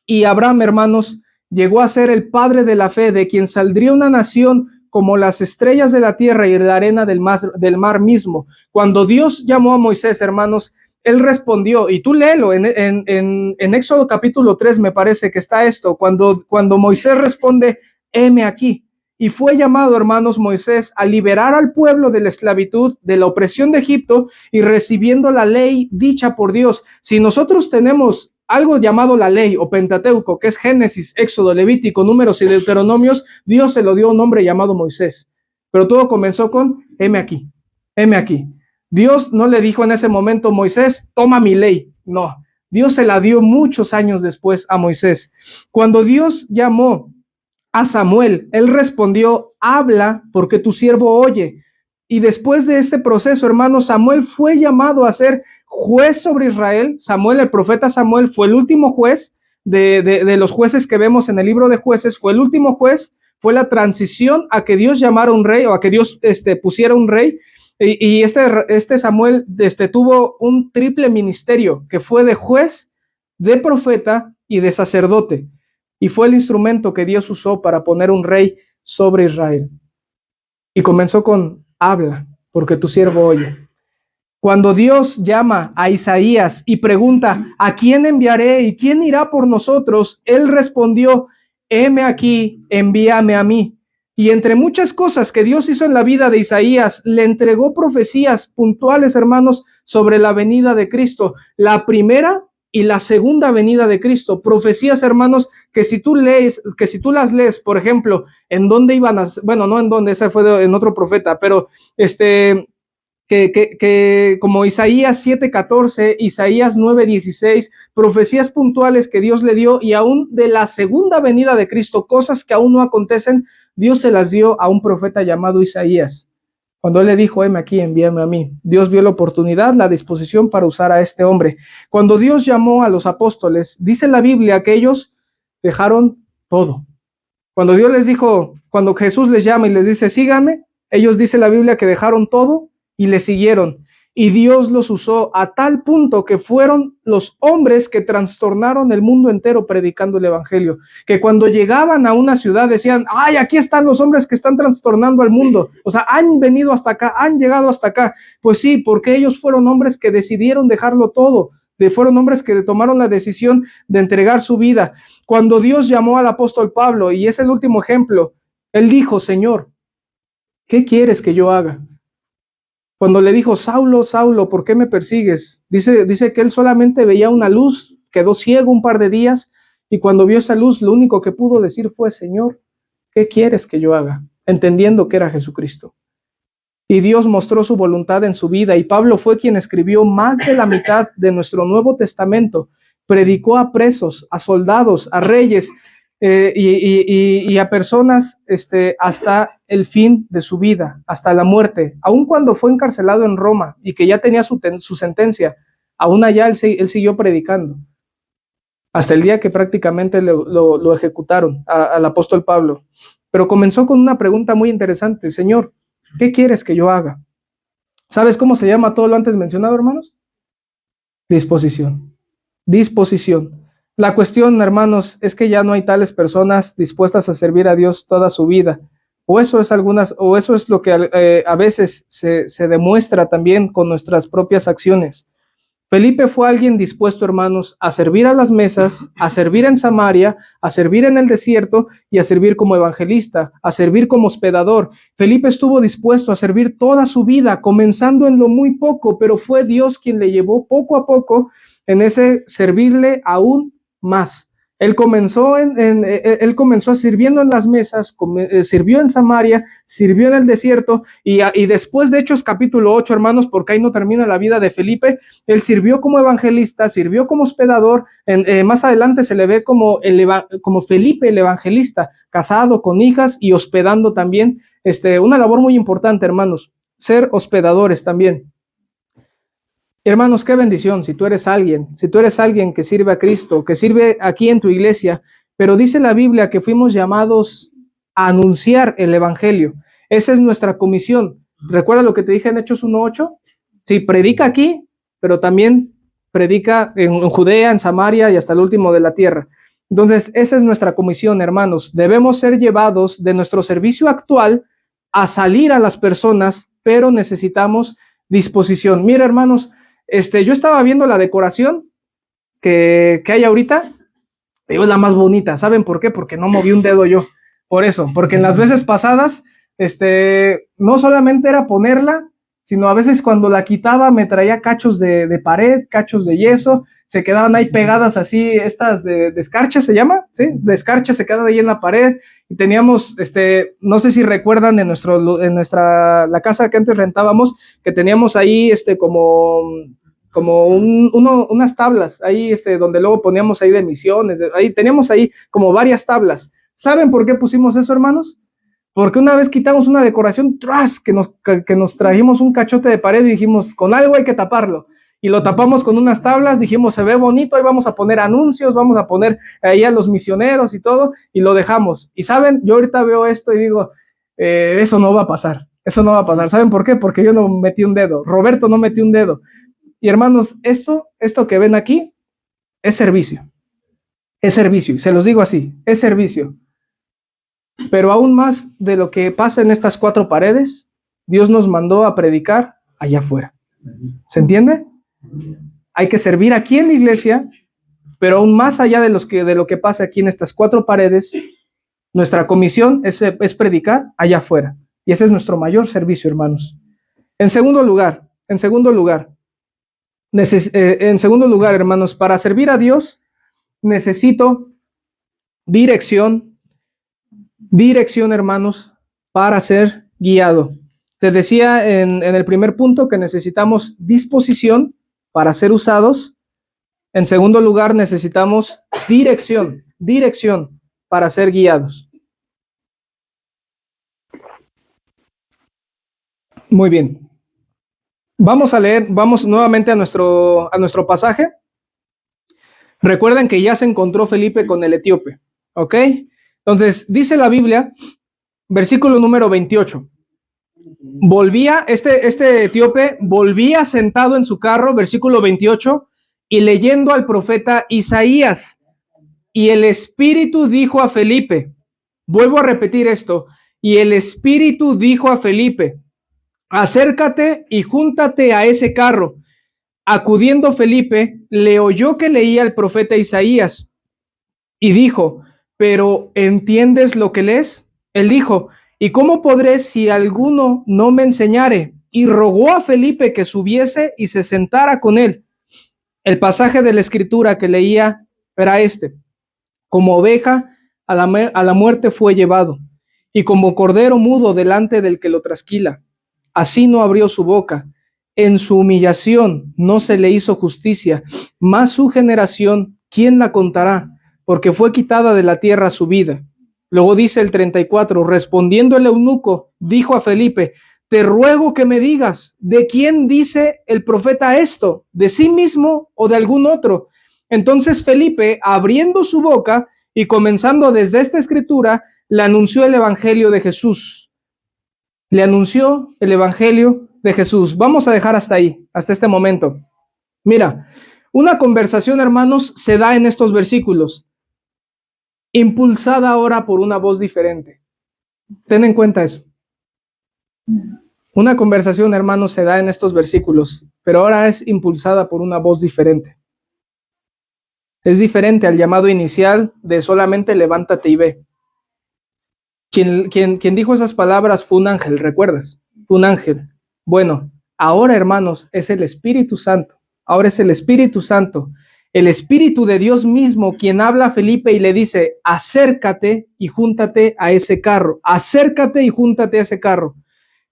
Y Abraham, hermanos, llegó a ser el padre de la fe, de quien saldría una nación como las estrellas de la tierra y la arena del mar mismo. Cuando Dios llamó a Moisés, hermanos, él respondió, y tú léelo, en Éxodo capítulo 3 me parece que está esto, cuando Moisés responde, heme aquí. Y fue llamado, hermanos, Moisés a liberar al pueblo de la esclavitud, de la opresión de Egipto y recibiendo la ley dicha por Dios. Si nosotros tenemos algo llamado la ley o Pentateuco, que es Génesis, Éxodo, Levítico, Números y Deuteronomios, Dios se lo dio a un hombre llamado Moisés. Pero todo comenzó con, heme aquí, heme aquí. Dios no le dijo en ese momento, Moisés, toma mi ley. No, Dios se la dio muchos años después a Moisés. Cuando Dios llamó a Samuel, él respondió, habla porque tu siervo oye. Y después de este proceso, hermano, Samuel fue llamado a ser juez sobre Israel. Samuel, el profeta Samuel, fue el último juez de los jueces que vemos en el libro de Jueces, fue el último juez, fue la transición a que Dios llamara un rey o a que Dios pusiera un rey. Y este Samuel tuvo un triple ministerio que fue de juez, de profeta y de sacerdote. Y fue el instrumento que Dios usó para poner un rey sobre Israel. Y comenzó con, habla, porque tu siervo oye. Cuando Dios llama a Isaías y pregunta, ¿a quién enviaré y quién irá por nosotros? Él respondió, heme aquí, envíame a mí. Y entre muchas cosas que Dios hizo en la vida de Isaías, le entregó profecías puntuales, hermanos, sobre la venida de Cristo. La primera y la segunda venida de Cristo. Profecías, hermanos, que si tú las lees, por ejemplo, en dónde iban a, bueno, no en dónde, esa fue en otro profeta, pero que como Isaías 7:14, Isaías 9:16, profecías puntuales que Dios le dio, y aún de la segunda venida de Cristo, cosas que aún no acontecen, Dios se las dio a un profeta llamado Isaías. Cuando él le dijo, heme aquí, envíame a mí, Dios vio la oportunidad, la disposición para usar a este hombre. Cuando Dios llamó a los apóstoles, dice la Biblia que ellos dejaron todo. Cuando Dios les dijo, cuando Jesús les llama y les dice, síganme, ellos, dice la Biblia, que dejaron todo y le siguieron. Y Dios los usó a tal punto que fueron los hombres que trastornaron el mundo entero predicando el evangelio. Que cuando llegaban a una ciudad decían, ay, aquí están los hombres que están trastornando al mundo. O sea, han venido hasta acá, han llegado hasta acá. Pues sí, porque ellos fueron hombres que decidieron dejarlo todo. Fueron hombres que tomaron la decisión de entregar su vida. Cuando Dios llamó al apóstol Pablo, y es el último ejemplo, él dijo, Señor, ¿qué quieres que yo haga? Cuando le dijo, Saulo, Saulo, ¿por qué me persigues? Dice que él solamente veía una luz, quedó ciego un par de días, y cuando vio esa luz, lo único que pudo decir fue, Señor, ¿qué quieres que yo haga? Entendiendo que era Jesucristo. Y Dios mostró su voluntad en su vida, y Pablo fue quien escribió más de la mitad de nuestro Nuevo Testamento. Predicó a presos, a soldados, a reyes, y a personas hasta el fin de su vida, hasta la muerte. Aun cuando fue encarcelado en Roma y que ya tenía su sentencia, aún allá él siguió predicando, hasta el día que prácticamente lo ejecutaron al apóstol Pablo. Pero comenzó con una pregunta muy interesante, Señor, ¿Qué quieres que yo haga? ¿Sabes cómo se llama todo lo antes mencionado, hermanos? Disposición. Disposición. La cuestión, hermanos, es que ya no hay tales personas dispuestas a servir a Dios toda su vida. O eso es lo que a veces se demuestra también con nuestras propias acciones. Felipe fue alguien dispuesto, hermanos, a servir a las mesas, a servir en Samaria, a servir en el desierto y a servir como evangelista, a servir como hospedador. Felipe estuvo dispuesto a servir toda su vida, comenzando en lo muy poco, pero fue Dios quien le llevó poco a poco en ese servirle aún más. Él comenzó sirviendo en las mesas, sirvió en Samaria, sirvió en el desierto y después de Hechos capítulo 8, hermanos, porque ahí no termina la vida de Felipe, él sirvió como evangelista, sirvió como hospedador. Más adelante se le ve como Felipe el evangelista, casado con hijas y hospedando también. Una labor muy importante, hermanos, ser hospedadores también. Hermanos, qué bendición si tú eres alguien que sirve a Cristo, que sirve aquí en tu iglesia, pero dice la Biblia que fuimos llamados a anunciar el evangelio. Esa es nuestra comisión. ¿Recuerda lo que te dije en Hechos 1:8? Sí, predica aquí, pero también predica en Judea, en Samaria y hasta el último de la tierra. Entonces, esa es nuestra comisión, hermanos. Debemos ser llevados de nuestro servicio actual a salir a las personas, pero necesitamos disposición. Mira, hermanos, yo estaba viendo la decoración que hay ahorita, es la más bonita. ¿Saben por qué? Porque no moví un dedo yo. Por eso, porque en las veces pasadas, no solamente era ponerla, sino a veces cuando la quitaba me traía cachos de pared, cachos de yeso, se quedaban ahí pegadas así, estas de escarcha se llama, ¿sí? De escarcha se quedaban ahí en la pared, y teníamos, no sé si recuerdan en la casa que antes rentábamos, que teníamos ahí, como unas tablas, ahí, donde luego poníamos ahí de misiones, ahí teníamos ahí como varias tablas. ¿Saben por qué pusimos eso, hermanos? Porque una vez quitamos una decoración, ¡tras!, que nos trajimos un cachote de pared y dijimos, con algo hay que taparlo. Y lo tapamos con unas tablas, dijimos, se ve bonito, ahí vamos a poner anuncios, vamos a poner ahí a los misioneros y todo, y lo dejamos. Y saben, yo ahorita veo esto y digo, eso no va a pasar, eso no va a pasar. ¿Saben por qué? Porque yo no metí un dedo, Roberto no metió un dedo. Y hermanos, esto que ven aquí es servicio, y se los digo así, es servicio. Pero aún más de lo que pasa en estas cuatro paredes, Dios nos mandó a predicar allá afuera. ¿Se entiende? Hay que servir aquí en la iglesia, pero aún más allá de lo que pasa aquí en estas cuatro paredes, nuestra comisión es predicar allá afuera. Y ese es nuestro mayor servicio, hermanos. En segundo lugar, hermanos, para servir a Dios necesito dirección, hermanos, para ser guiado. Te decía en el primer punto que necesitamos disposición para ser usados. En segundo lugar, necesitamos dirección para ser guiados. Muy bien. Vamos nuevamente a nuestro pasaje. Recuerden que ya se encontró Felipe con el etíope, ¿ok? Entonces, dice la Biblia, versículo número 28. Volvía, este etíope volvía sentado en su carro, versículo 28, y leyendo al profeta Isaías. Y el Espíritu dijo a Felipe, vuelvo a repetir esto, y el Espíritu dijo a Felipe, acércate y júntate a ese carro. Acudiendo Felipe, le oyó que leía el profeta Isaías, y dijo, ¿pero entiendes lo que lees? Él dijo, ¿y cómo podré si alguno no me enseñare? Y rogó a Felipe que subiese y se sentara con él. El pasaje de la escritura que leía era este: como oveja a la muerte fue llevado, y como cordero mudo delante del que lo trasquila, así no abrió su boca. En su humillación no se le hizo justicia, mas su generación, ¿quién la contará? Porque fue quitada de la tierra su vida. Luego dice el 34, respondiendo el eunuco, dijo a Felipe, te ruego que me digas, ¿de quién dice el profeta esto? ¿De sí mismo o de algún otro? Entonces Felipe, abriendo su boca y comenzando desde esta escritura, le anunció el evangelio de Jesús. Le anunció el evangelio de Jesús. Vamos a dejar hasta ahí, hasta este momento. Mira, una conversación, hermanos, se da en estos versículos, impulsada ahora por una voz diferente. Ten en cuenta eso. Una conversación, hermanos, se da en estos versículos, pero ahora es impulsada por una voz diferente. Es diferente al llamado inicial de solamente levántate y ve. Quien dijo esas palabras fue un ángel, ¿recuerdas? Fue un ángel. Bueno, ahora, hermanos, es el Espíritu Santo. Ahora es el Espíritu Santo, el Espíritu de Dios mismo, quien habla a Felipe y le dice, acércate y júntate a ese carro. Acércate y júntate a ese carro.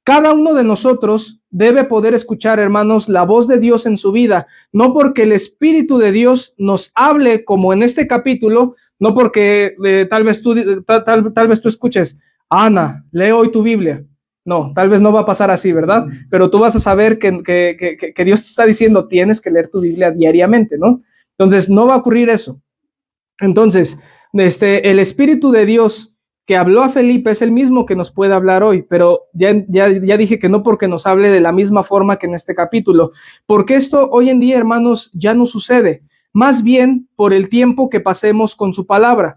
Cada uno de nosotros debe poder escuchar, hermanos, la voz de Dios en su vida, no porque el Espíritu de Dios nos hable como en este capítulo, no porque tal vez tú escuches, Ana, lee hoy tu Biblia. No, tal vez no va a pasar así, ¿verdad? Pero tú vas a saber que Dios te está diciendo, tienes que leer tu Biblia diariamente, ¿no? Entonces, no va a ocurrir eso. Entonces, el Espíritu de Dios que habló a Felipe es el mismo que nos puede hablar hoy, pero ya dije que no porque nos hable de la misma forma que en este capítulo, porque esto hoy en día, hermanos, ya no sucede, más bien por el tiempo que pasemos con su palabra.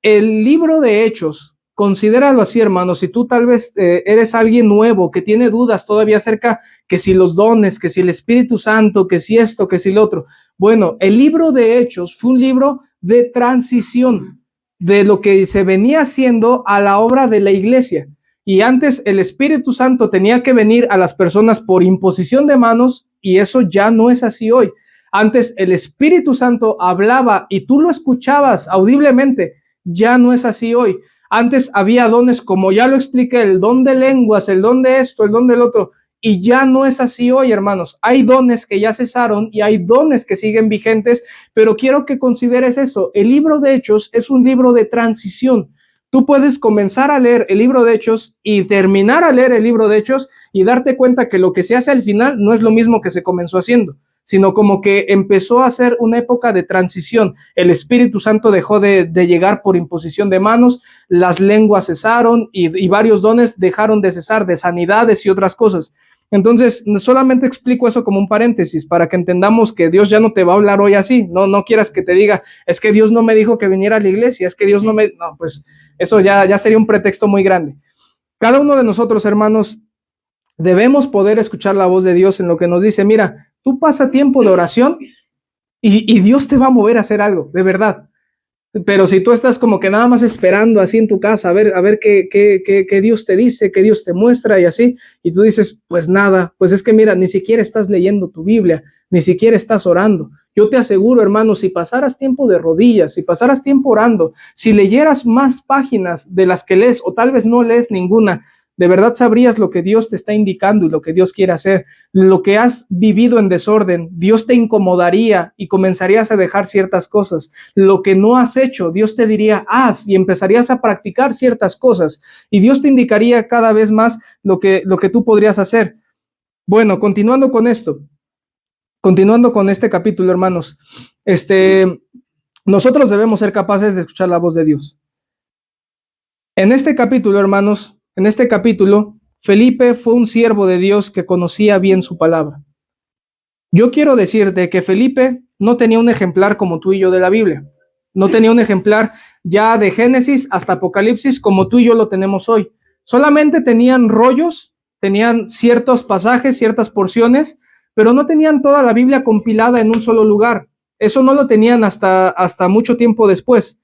El libro de Hechos, considéralo así, hermanos, si tú tal vez eres alguien nuevo que tiene dudas todavía acerca que si los dones, que si el Espíritu Santo, que si esto, que si lo otro. Bueno, el libro de Hechos fue un libro de transición de lo que se venía haciendo a la obra de la iglesia. Y antes el Espíritu Santo tenía que venir a las personas por imposición de manos, y eso ya no es así hoy. Antes el Espíritu Santo hablaba y tú lo escuchabas audiblemente, ya no es así hoy. Antes había dones, como ya lo expliqué, el don de lenguas, el don de esto, el don del otro, y ya no es así hoy, hermanos. Hay dones que ya cesaron y hay dones que siguen vigentes, pero quiero que consideres eso. El libro de Hechos es un libro de transición. Tú puedes comenzar a leer el libro de Hechos y terminar a leer el libro de Hechos y darte cuenta que lo que se hace al final no es lo mismo que se comenzó haciendo, sino como que empezó a ser una época de transición. El Espíritu Santo dejó de llegar por imposición de manos, las lenguas cesaron y varios dones dejaron de cesar, de sanidades y otras cosas. Entonces, solamente explico eso como un paréntesis para que entendamos que Dios ya no te va a hablar hoy así. No quieras que te diga, es que Dios no me dijo que viniera a la iglesia, es que Dios no me... No, pues eso ya sería un pretexto muy grande. Cada uno de nosotros, hermanos, debemos poder escuchar la voz de Dios en lo que nos dice. Mira, tú pasa tiempo de oración y Dios te va a mover a hacer algo, de verdad. Pero si tú estás como que nada más esperando así en tu casa, a ver qué Dios te dice, qué Dios te muestra y así, y tú dices, pues nada, pues es que mira, ni siquiera estás leyendo tu Biblia, ni siquiera estás orando. Yo te aseguro, hermano, si pasaras tiempo de rodillas, si pasaras tiempo orando, si leyeras más páginas de las que lees, o tal vez no lees ninguna, de verdad sabrías lo que Dios te está indicando y lo que Dios quiere hacer. Lo que has vivido en desorden, Dios te incomodaría y comenzarías a dejar ciertas cosas. Lo que no has hecho, Dios te diría, haz, y empezarías a practicar ciertas cosas. Y Dios te indicaría cada vez más lo que tú podrías hacer. Bueno, continuando con esto, continuando con este capítulo, hermanos, nosotros debemos ser capaces de escuchar la voz de Dios. En este capítulo, hermanos, en este capítulo, Felipe fue un siervo de Dios que conocía bien su palabra. Yo quiero decirte que Felipe no tenía un ejemplar como tú y yo de la Biblia. No tenía un ejemplar ya de Génesis hasta Apocalipsis como tú y yo lo tenemos hoy. Solamente tenían rollos, tenían ciertos pasajes, ciertas porciones, pero no tenían toda la Biblia compilada en un solo lugar. Eso no lo tenían hasta mucho tiempo después.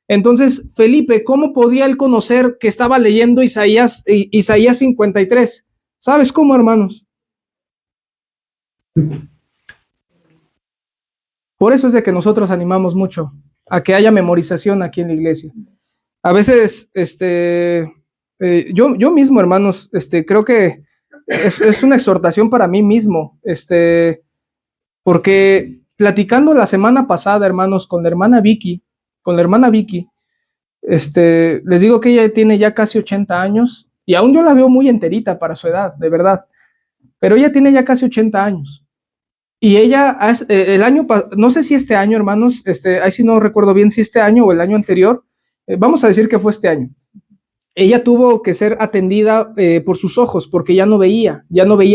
Entonces, Felipe, ¿cómo podía él conocer que estaba leyendo Isaías 53? ¿Sabes cómo, hermanos? Por eso es de que nosotros animamos mucho a que haya memorización aquí en la iglesia. A veces, yo mismo, hermanos, creo que es una exhortación para mí mismo, porque platicando la semana pasada, hermanos, con la hermana Vicky, les digo que ella tiene ya casi 80 años y aún yo la veo muy enterita para su edad, de verdad. Pero ella tiene ya casi 80 años. Y ella, el año, no sé si este año, hermanos, ahí sí no recuerdo bien si este año o el año anterior, vamos a decir que fue este año. ella tuvo que ser atendida por sus ojos, porque ya no veía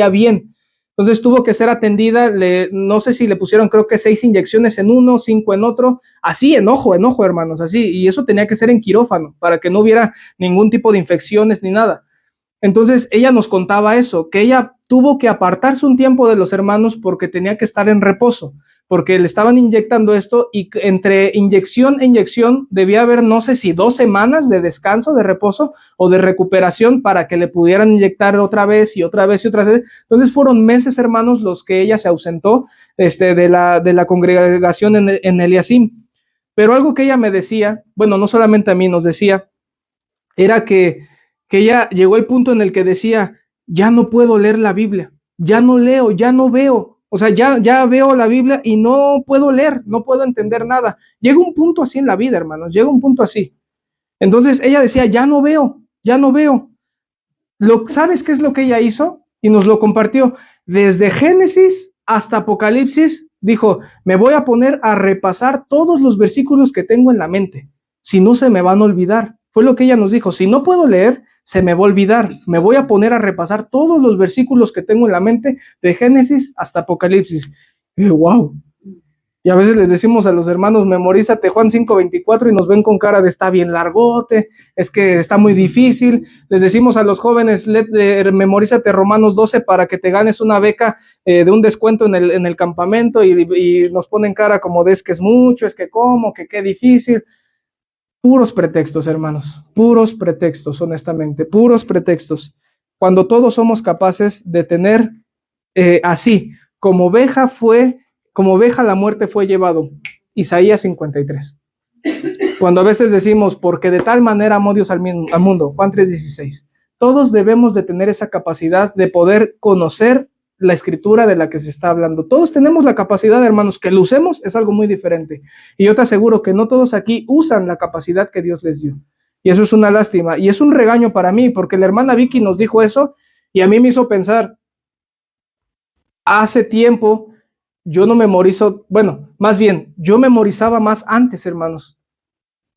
bien. Entonces tuvo que ser atendida, no sé si le pusieron, creo que 6 inyecciones en uno, 5 en otro, así en ojo, hermanos, así, y eso tenía que ser en quirófano, para que no hubiera ningún tipo de infecciones ni nada. Entonces ella nos contaba eso, que ella tuvo que apartarse un tiempo de los hermanos porque tenía que estar en reposo, porque le estaban inyectando esto y entre inyección e inyección debía haber, no sé si 2 semanas de descanso, de reposo o de recuperación para que le pudieran inyectar otra vez y otra vez y otra vez. Entonces fueron meses, hermanos, los que ella se ausentó de la congregación en Eliasim. Pero algo que ella me decía, bueno, no solamente a mí nos decía, era que ella llegó al punto en el que decía, ya no puedo leer la Biblia, ya no leo, ya no veo, o sea, ya veo la Biblia y no puedo leer, no puedo entender nada. Llega un punto así en la vida, hermanos, llega un punto así. Entonces ella decía, ya no veo, ya no veo. ¿Sabes qué es lo que ella hizo? Y nos lo compartió. Desde Génesis hasta Apocalipsis, dijo, me voy a poner a repasar todos los versículos que tengo en la mente, si no se me van a olvidar. Fue lo que ella nos dijo, si no puedo leer, se me va a olvidar. Me voy a poner a repasar todos los versículos que tengo en la mente, de Génesis hasta Apocalipsis. Y wow. Y a veces les decimos a los hermanos, memorízate Juan 5:24 y nos ven con cara de está bien largote, es que está muy difícil. Les decimos a los jóvenes, memorízate Romanos 12 para que te ganes una beca de un descuento en el campamento y nos ponen cara como de es que es mucho, es que cómo, que qué difícil. Puros pretextos, hermanos, puros pretextos, honestamente, puros pretextos. Cuando todos somos capaces de tener así, como oveja la muerte fue llevado. Isaías 53. Cuando a veces decimos, porque de tal manera amó Dios al mundo, Juan 3:16. Todos debemos de tener esa capacidad de poder conocer la escritura de la que se está hablando. Todos tenemos la capacidad, hermanos, que lo usemos es algo muy diferente. Y yo te aseguro que no todos aquí usan la capacidad que Dios les dio. Y eso es una lástima. Y es un regaño para mí, porque la hermana Vicky nos dijo eso y a mí me hizo pensar, hace tiempo yo no memorizo, bueno, más bien, yo memorizaba más antes, hermanos.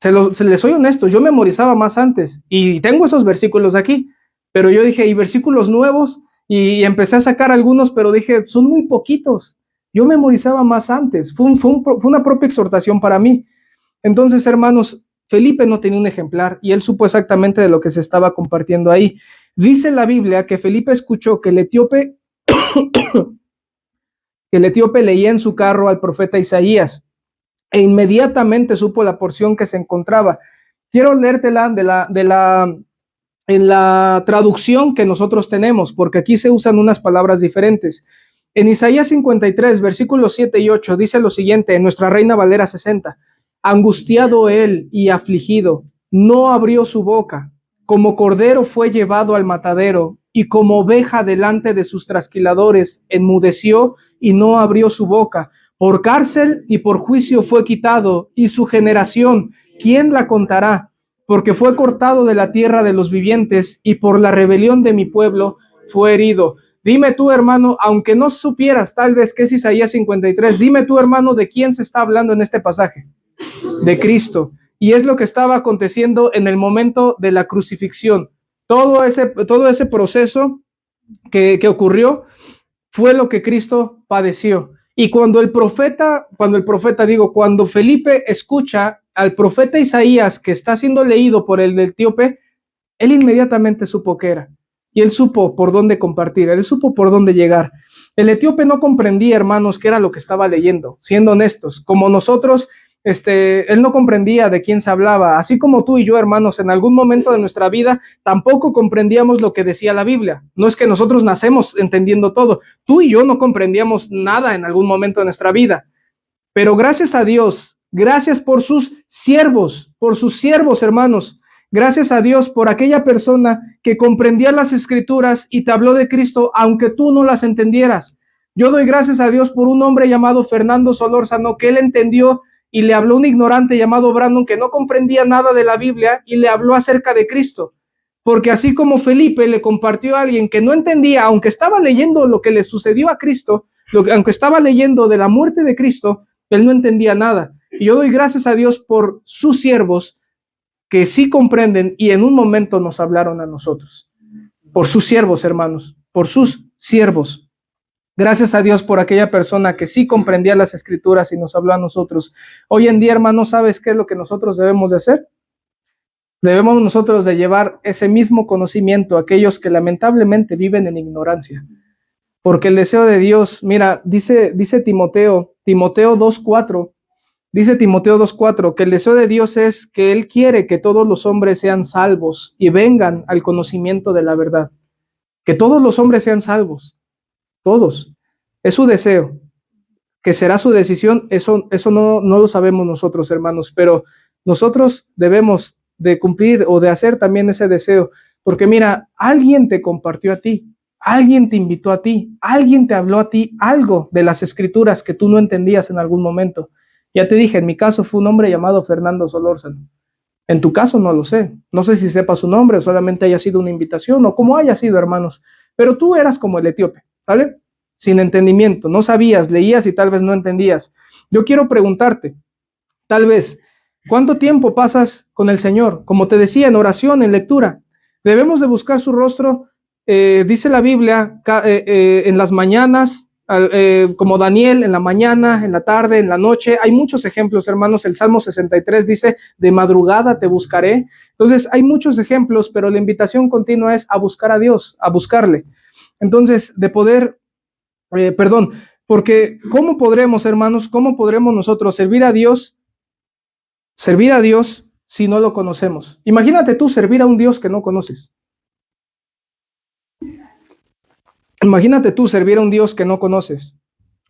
Les soy honesto, yo memorizaba más antes y tengo esos versículos aquí, pero yo dije, y versículos nuevos, y empecé a sacar algunos, pero dije, son muy poquitos. Yo memorizaba más antes, fue una propia exhortación para mí. Entonces, hermanos, Felipe no tenía un ejemplar y él supo exactamente de lo que se estaba compartiendo ahí. Dice la Biblia que Felipe escuchó que el etíope leía en su carro al profeta Isaías e inmediatamente supo la porción que se encontraba. Quiero leértela en la traducción que nosotros tenemos, porque aquí se usan unas palabras diferentes. En Isaías 53, versículos 7 y 8, dice lo siguiente, en nuestra Reina Valera 60, angustiado él y afligido, no abrió su boca, como cordero fue llevado al matadero, y como oveja delante de sus trasquiladores, enmudeció y no abrió su boca. Por cárcel y por juicio fue quitado, y su generación, ¿quién la contará? Porque fue cortado de la tierra de los vivientes, y por la rebelión de mi pueblo fue herido. Dime tú, hermano, aunque no supieras tal vez qué es Isaías 53, dime tú, hermano, ¿de quién se está hablando en este pasaje? De Cristo. Y es lo que estaba aconteciendo en el momento de la crucifixión. Todo ese proceso que ocurrió fue lo que Cristo padeció. Y cuando Felipe escucha al profeta Isaías que está siendo leído por el etíope, él inmediatamente supo qué era. Y él supo por dónde compartir, él supo por dónde llegar. El etíope no comprendía, hermanos, qué era lo que estaba leyendo, siendo honestos. Como nosotros, él no comprendía de quién se hablaba. Así como tú y yo, hermanos, en algún momento de nuestra vida tampoco comprendíamos lo que decía la Biblia. No es que nosotros nacemos entendiendo todo. Tú y yo no comprendíamos nada en algún momento de nuestra vida. Pero gracias a Dios, gracias por sus siervos, hermanos. Gracias a Dios por aquella persona que comprendía las escrituras y te habló de Cristo, aunque tú no las entendieras. Yo doy gracias a Dios por un hombre llamado Fernando Solórzano, que él entendió y le habló a un ignorante llamado Brandon, que no comprendía nada de la Biblia, y le habló acerca de Cristo. Porque así como Felipe le compartió a alguien que no entendía, aunque estaba leyendo lo que le sucedió a Cristo, aunque estaba leyendo de la muerte de Cristo, él no entendía nada. Y yo doy gracias a Dios por sus siervos, que sí comprenden y en un momento nos hablaron a nosotros. Por sus siervos, hermanos, por sus siervos. Gracias a Dios por aquella persona que sí comprendía las Escrituras y nos habló a nosotros. Hoy en día, hermanos, ¿sabes qué es lo que nosotros debemos de hacer? Debemos nosotros de llevar ese mismo conocimiento a aquellos que lamentablemente viven en ignorancia. Porque el deseo de Dios, mira, dice Timoteo 2:4, dice Timoteo 2:4, que el deseo de Dios es que Él quiere que todos los hombres sean salvos y vengan al conocimiento de la verdad. Que todos los hombres sean salvos, todos. Es su deseo. Que será su decisión, eso no lo sabemos nosotros, hermanos, pero nosotros debemos de cumplir o de hacer también ese deseo, porque mira, alguien te compartió a ti, alguien te invitó a ti, alguien te habló a ti algo de las Escrituras que tú no entendías en algún momento. Ya te dije, en mi caso fue un hombre llamado Fernando Solórzano. En tu caso no lo sé, no sé si sepa su nombre o solamente haya sido una invitación o como haya sido, hermanos, pero tú eras como el etíope, ¿vale? Sin entendimiento, no sabías, leías y tal vez no entendías. Yo quiero preguntarte, tal vez, ¿cuánto tiempo pasas con el Señor? Como te decía, en oración, en lectura. Debemos de buscar su rostro, dice la Biblia, en las mañanas, como Daniel, en la mañana, en la tarde, en la noche. Hay muchos ejemplos, hermanos. El Salmo 63 dice, de madrugada te buscaré. Entonces, hay muchos ejemplos, pero la invitación continua es a buscar a Dios, a buscarle. Entonces, de poder, porque ¿cómo podremos, hermanos, cómo podremos nosotros servir a Dios si no lo conocemos? Imagínate tú servir a un Dios que no conoces. Imagínate tú servir a un Dios que no conoces,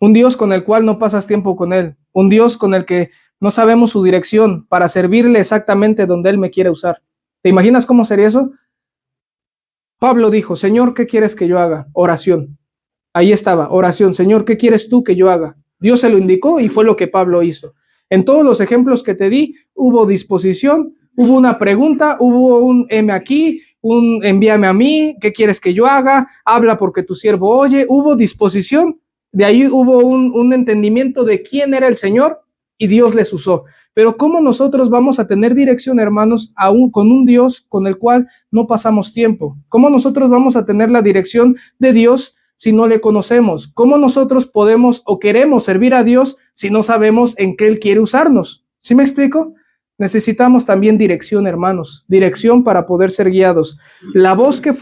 un Dios con el cual no pasas tiempo con Él, un Dios con el que no sabemos su dirección para servirle exactamente donde Él me quiere usar. ¿Te imaginas cómo sería eso? Pablo dijo, Señor, ¿qué quieres que yo haga? Oración. Ahí estaba, oración. Señor, ¿qué quieres tú que yo haga? Dios se lo indicó y fue lo que Pablo hizo. En todos los ejemplos que te di, hubo disposición, hubo una pregunta, hubo un heme aquí, un envíame a mí, ¿qué quieres que yo haga? Habla porque tu siervo oye. Hubo disposición, de ahí hubo un entendimiento de quién era el Señor y Dios les usó. Pero ¿cómo nosotros vamos a tener dirección, hermanos, con un Dios con el cual no pasamos tiempo? ¿Cómo nosotros vamos a tener la dirección de Dios si no le conocemos? ¿Cómo nosotros podemos o queremos servir a Dios si no sabemos en qué Él quiere usarnos? ¿Sí me explico? Necesitamos también dirección, hermanos, dirección para poder ser guiados. La voz que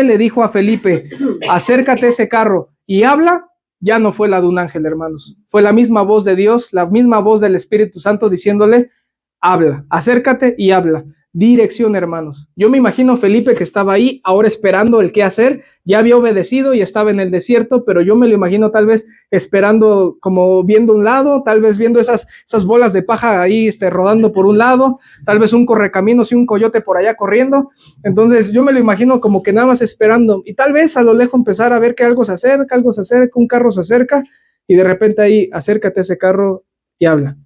le dijo a Felipe, acércate a ese carro y habla, ya no fue la de un ángel, hermanos. Fue la misma voz de Dios, la misma voz del Espíritu Santo diciéndole, habla, acércate y habla. Dirección, hermanos. Yo me imagino Felipe que estaba ahí, ahora esperando el qué hacer, ya había obedecido y estaba en el desierto, pero yo me lo imagino tal vez esperando, como viendo un lado, tal vez viendo esas bolas de paja ahí rodando por un lado, tal vez un correcaminos y un coyote por allá corriendo. Entonces yo me lo imagino como que nada más esperando y tal vez a lo lejos empezar a ver que algo se acerca, un carro se acerca y de repente ahí, acércate a ese carro y habla.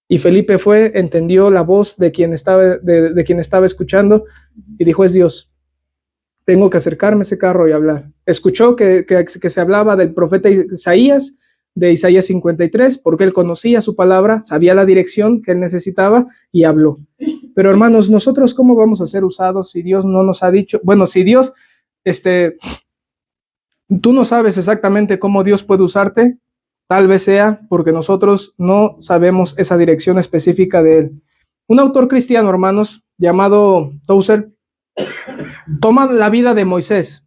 Y Felipe fue, entendió la voz de quien estaba escuchando y dijo, es Dios, tengo que acercarme a ese carro y hablar. Escuchó que se hablaba del profeta Isaías, de Isaías 53, porque él conocía su palabra, sabía la dirección que él necesitaba y habló. Pero hermanos, nosotros ¿cómo vamos a ser usados si Dios no nos ha dicho? Bueno, si Dios, tú no sabes exactamente cómo Dios puede usarte, tal vez sea porque nosotros no sabemos esa dirección específica de Él. Un autor cristiano, hermanos, llamado Tozer, toma la vida de Moisés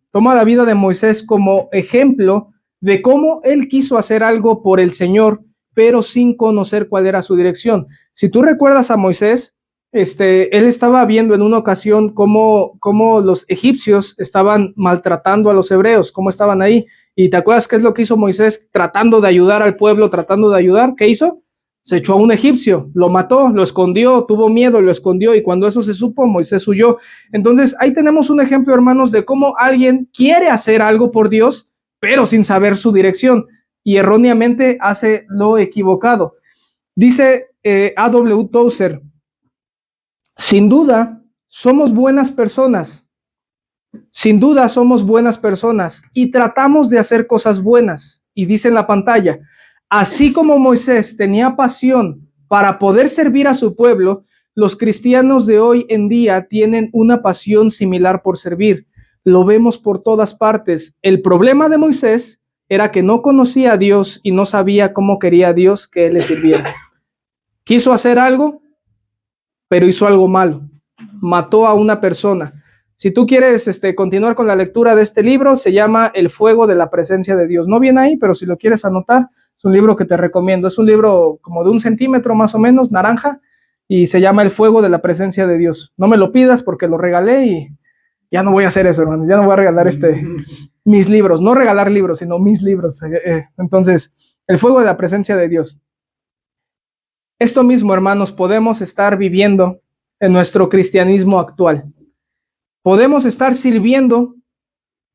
como ejemplo de cómo él quiso hacer algo por el Señor, pero sin conocer cuál era su dirección. Si tú recuerdas a Moisés, él estaba viendo en una ocasión cómo los egipcios estaban maltratando a los hebreos, cómo estaban ahí. ¿Y te acuerdas qué es lo que hizo Moisés tratando de ayudar al pueblo, ¿Qué hizo? Se echó a un egipcio, lo mató, lo escondió, tuvo miedo, lo escondió y cuando eso se supo, Moisés huyó. Entonces ahí tenemos un ejemplo, hermanos, de cómo alguien quiere hacer algo por Dios, pero sin saber su dirección y erróneamente hace lo equivocado. Dice A.W. Tozer, sin duda somos buenas personas y tratamos de hacer cosas buenas. Y dice en la pantalla, así como Moisés tenía pasión para poder servir a su pueblo, los cristianos de hoy en día tienen una pasión similar por servir. Lo vemos por todas partes. El problema de Moisés era que no conocía a Dios y no sabía cómo quería Dios que él le sirviera. Quiso hacer algo, pero hizo algo malo. Mató a una persona. Si tú quieres continuar con la lectura de este libro, se llama El fuego de la presencia de Dios. No viene ahí, pero si lo quieres anotar, es un libro que te recomiendo. Es un libro como de 1 centímetro más o menos, naranja, y se llama El fuego de la presencia de Dios. No me lo pidas porque lo regalé y ya no voy a hacer eso, hermanos. Ya no voy a regalar mis libros. No regalar libros, sino mis libros. Entonces, El fuego de la presencia de Dios. Esto mismo, hermanos, podemos estar viviendo en nuestro cristianismo actual. Podemos estar sirviendo,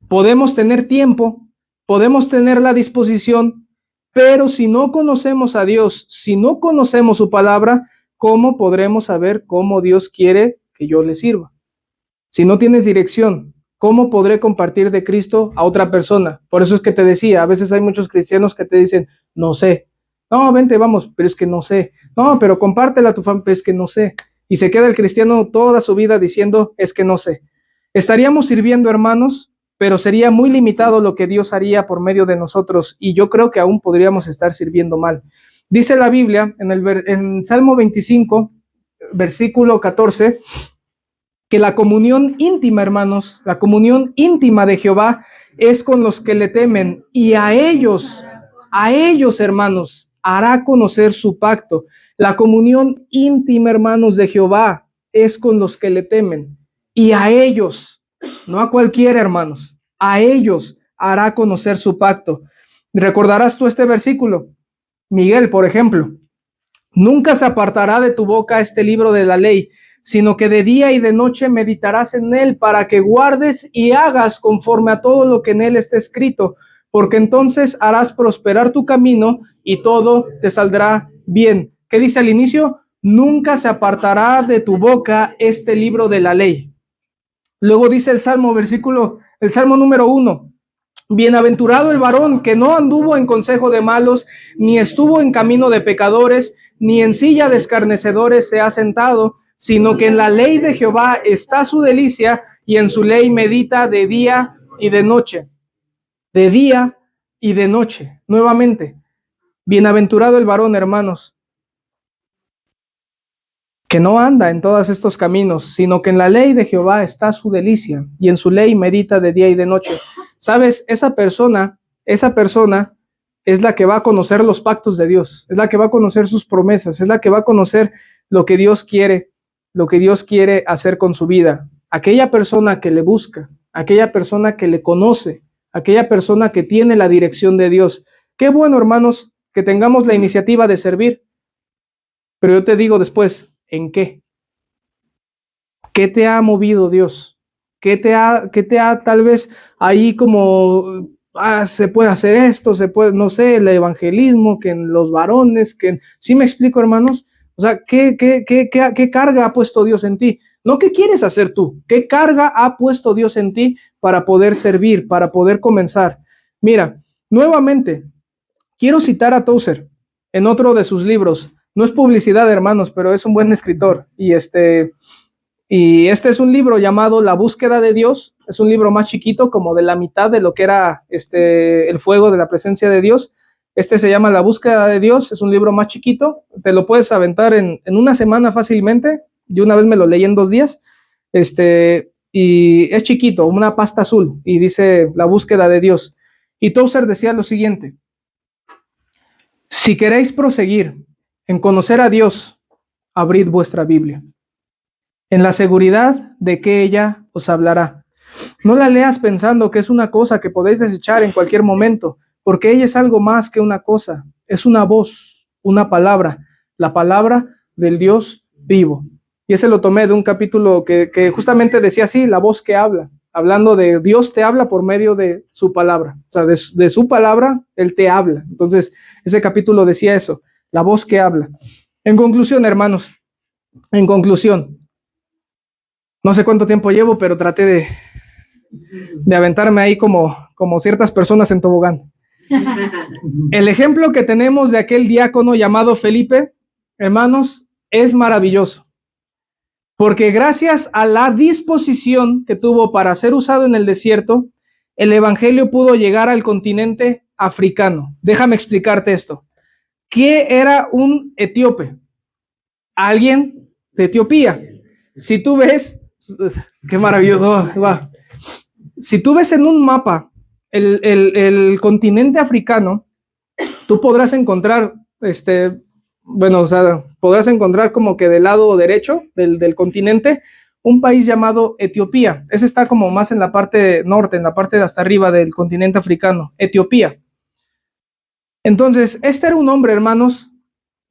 podemos tener tiempo, podemos tener la disposición, pero si no conocemos a Dios, si no conocemos su palabra, ¿cómo podremos saber cómo Dios quiere que yo le sirva? Si no tienes dirección, ¿cómo podré compartir de Cristo a otra persona? Por eso es que te decía, a veces hay muchos cristianos que te dicen, no sé. No, vente, vamos, pero es que no sé. No, pero compártela a tu familia, pero es que no sé. Y se queda el cristiano toda su vida diciendo, es que no sé. Estaríamos sirviendo, hermanos, pero sería muy limitado lo que Dios haría por medio de nosotros, y yo creo que aún podríamos estar sirviendo mal. Dice la Biblia en Salmo 25, versículo 14, que la comunión íntima, hermanos, la comunión íntima de Jehová es con los que le temen, y a ellos, hermanos, hará conocer su pacto. La comunión íntima, hermanos, de Jehová es con los que le temen. Y a ellos, no a cualquiera, hermanos, a ellos hará conocer su pacto. ¿Recordarás tú este versículo? Miguel, por ejemplo, nunca se apartará de tu boca este libro de la ley, sino que de día y de noche meditarás en él para que guardes y hagas conforme a todo lo que en él está escrito, porque entonces harás prosperar tu camino y todo te saldrá bien. ¿Qué dice al inicio? Nunca se apartará de tu boca este libro de la ley. Luego dice el Salmo número 1. Bienaventurado el varón que no anduvo en consejo de malos, ni estuvo en camino de pecadores, ni en silla de escarnecedores se ha sentado, sino que en la ley de Jehová está su delicia, y en su ley medita de día y de noche. De día y de noche. Nuevamente, bienaventurado el varón, hermanos, que no anda en todos estos caminos, sino que en la ley de Jehová está su delicia, y en su ley medita de día y de noche. ¿Sabes? Esa persona es la que va a conocer los pactos de Dios, es la que va a conocer sus promesas, es la que va a conocer lo que Dios quiere hacer con su vida. Aquella persona que le busca, aquella persona que le conoce, aquella persona que tiene la dirección de Dios. Qué bueno, hermanos, que tengamos la iniciativa de servir, pero yo te digo después, ¿en qué? ¿Qué te ha movido Dios? ¿Qué te ha tal vez ahí como, se puede hacer esto, se puede, no sé, el evangelismo, que en los varones, ¿sí me explico, hermanos? O sea, ¿qué carga ha puesto Dios en ti? No, ¿qué quieres hacer tú? ¿Qué carga ha puesto Dios en ti para poder servir, para poder comenzar? Mira, nuevamente, quiero citar a Tozer en otro de sus libros. No es publicidad, hermanos, pero es un buen escritor. Y este es un libro llamado La búsqueda de Dios. Es un libro más chiquito, como de la mitad de lo que era El fuego de la presencia de Dios. Se llama La búsqueda de Dios. Es un libro más chiquito. Te lo puedes aventar en una semana fácilmente. Yo una vez me lo leí en 2 días. Y es chiquito, una pasta azul. Y dice La búsqueda de Dios. Y Tozer decía lo siguiente: si queréis proseguir en conocer a Dios, abrid vuestra Biblia, en la seguridad de que ella os hablará. No la leas pensando que es una cosa que podéis desechar en cualquier momento, porque ella es algo más que una cosa, es una voz, una palabra, la palabra del Dios vivo. Y ese lo tomé de un capítulo que justamente decía así, la voz que habla, hablando de Dios te habla por medio de su palabra, o sea, de su palabra, Él te habla. Entonces, ese capítulo decía eso, la voz que habla. En conclusión, hermanos, no sé cuánto tiempo llevo, pero traté de aventarme ahí como ciertas personas en tobogán. El ejemplo que tenemos de aquel diácono llamado Felipe hermanos, es maravilloso. Porque gracias a la disposición que tuvo para ser usado en el desierto, el evangelio pudo llegar al continente africano. Déjame explicarte esto. ¿Qué era un etíope? Alguien de Etiopía. Si tú ves, qué maravilloso, va. Si tú ves en un mapa el continente africano, tú podrás encontrar, bueno, o sea, podrás encontrar como que del lado derecho del continente un país llamado Etiopía. Ese está como más en la parte norte, en la parte de hasta arriba del continente africano, Etiopía. Entonces, este era un hombre, hermanos,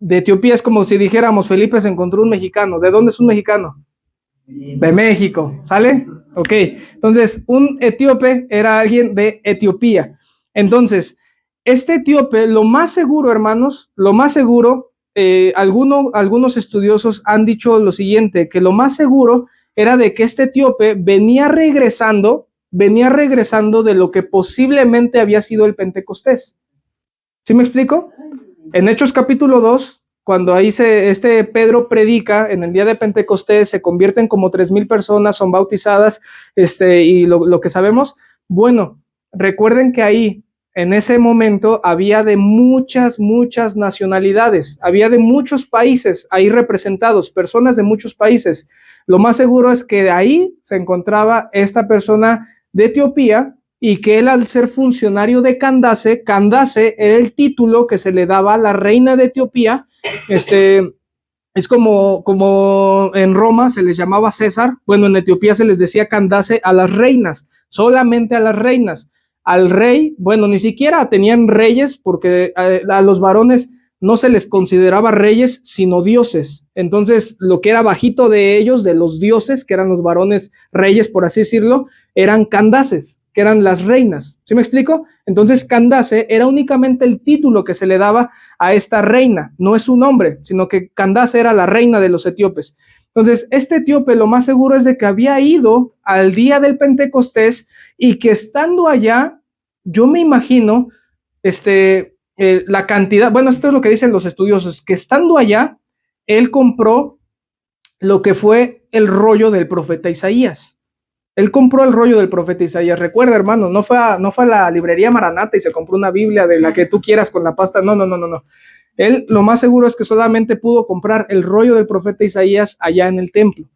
de Etiopía. Es como si dijéramos, Felipe se encontró un mexicano. ¿De dónde es un mexicano? De México, ¿sale? Ok, entonces un etíope era alguien de Etiopía. Entonces, este etíope, lo más seguro, hermanos, lo más seguro, algunos estudiosos han dicho lo siguiente, que lo más seguro era de que este etíope venía regresando de lo que posiblemente había sido el Pentecostés. ¿Sí me explico? En Hechos capítulo 2, cuando ahí Pedro predica en el día de Pentecostés, se convierten como 3,000 personas, son bautizadas, y lo que sabemos, bueno, recuerden que ahí, en ese momento, había de muchas nacionalidades, había de muchos países ahí representados, personas de muchos países. Lo más seguro es que de ahí se encontraba esta persona de Etiopía, y que él, al ser funcionario de Candace era el título que se le daba a la reina de Etiopía. Es como en Roma se les llamaba César, bueno, en Etiopía se les decía Candace a las reinas, solamente a las reinas. Al rey, bueno, ni siquiera tenían reyes, porque a los varones no se les consideraba reyes, sino dioses. Entonces, lo que era bajito de ellos, de los dioses, que eran los varones reyes, por así decirlo, eran Candaces, que eran las reinas. ¿Sí me explico? Entonces, Candace era únicamente el título que se le daba a esta reina, no es su nombre, sino que Candace era la reina de los etíopes. Entonces, este etíope lo más seguro es de que había ido al día del Pentecostés y que estando allá, yo me imagino, la cantidad, bueno, esto es lo que dicen los estudiosos, que estando allá, él compró lo que fue el rollo del profeta Isaías. Él compró el rollo del profeta Isaías. Recuerda, hermano, no fue a la librería Maranata y se compró una Biblia de la que tú quieras con la pasta. No. Él, lo más seguro es que solamente pudo comprar el rollo del profeta Isaías allá en el templo.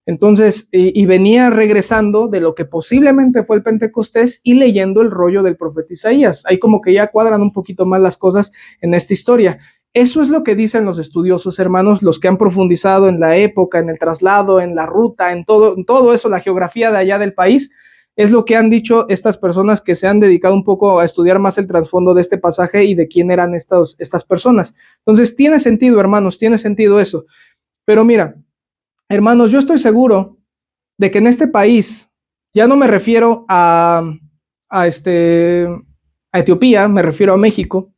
Entonces, y venía regresando de lo que posiblemente fue el Pentecostés y leyendo el rollo del profeta Isaías. Ahí como que ya cuadran un poquito más las cosas en esta historia. Eso es lo que dicen los estudiosos, hermanos, los que han profundizado en la época, en el traslado, en la ruta, en todo eso, la geografía de allá del país. Es lo que han dicho estas personas que se han dedicado un poco a estudiar más el trasfondo de este pasaje y de quién eran estas personas. Entonces, tiene sentido, hermanos, tiene sentido eso. Pero mira, hermanos, yo estoy seguro de que en este país, ya no me refiero a Etiopía, me refiero a México.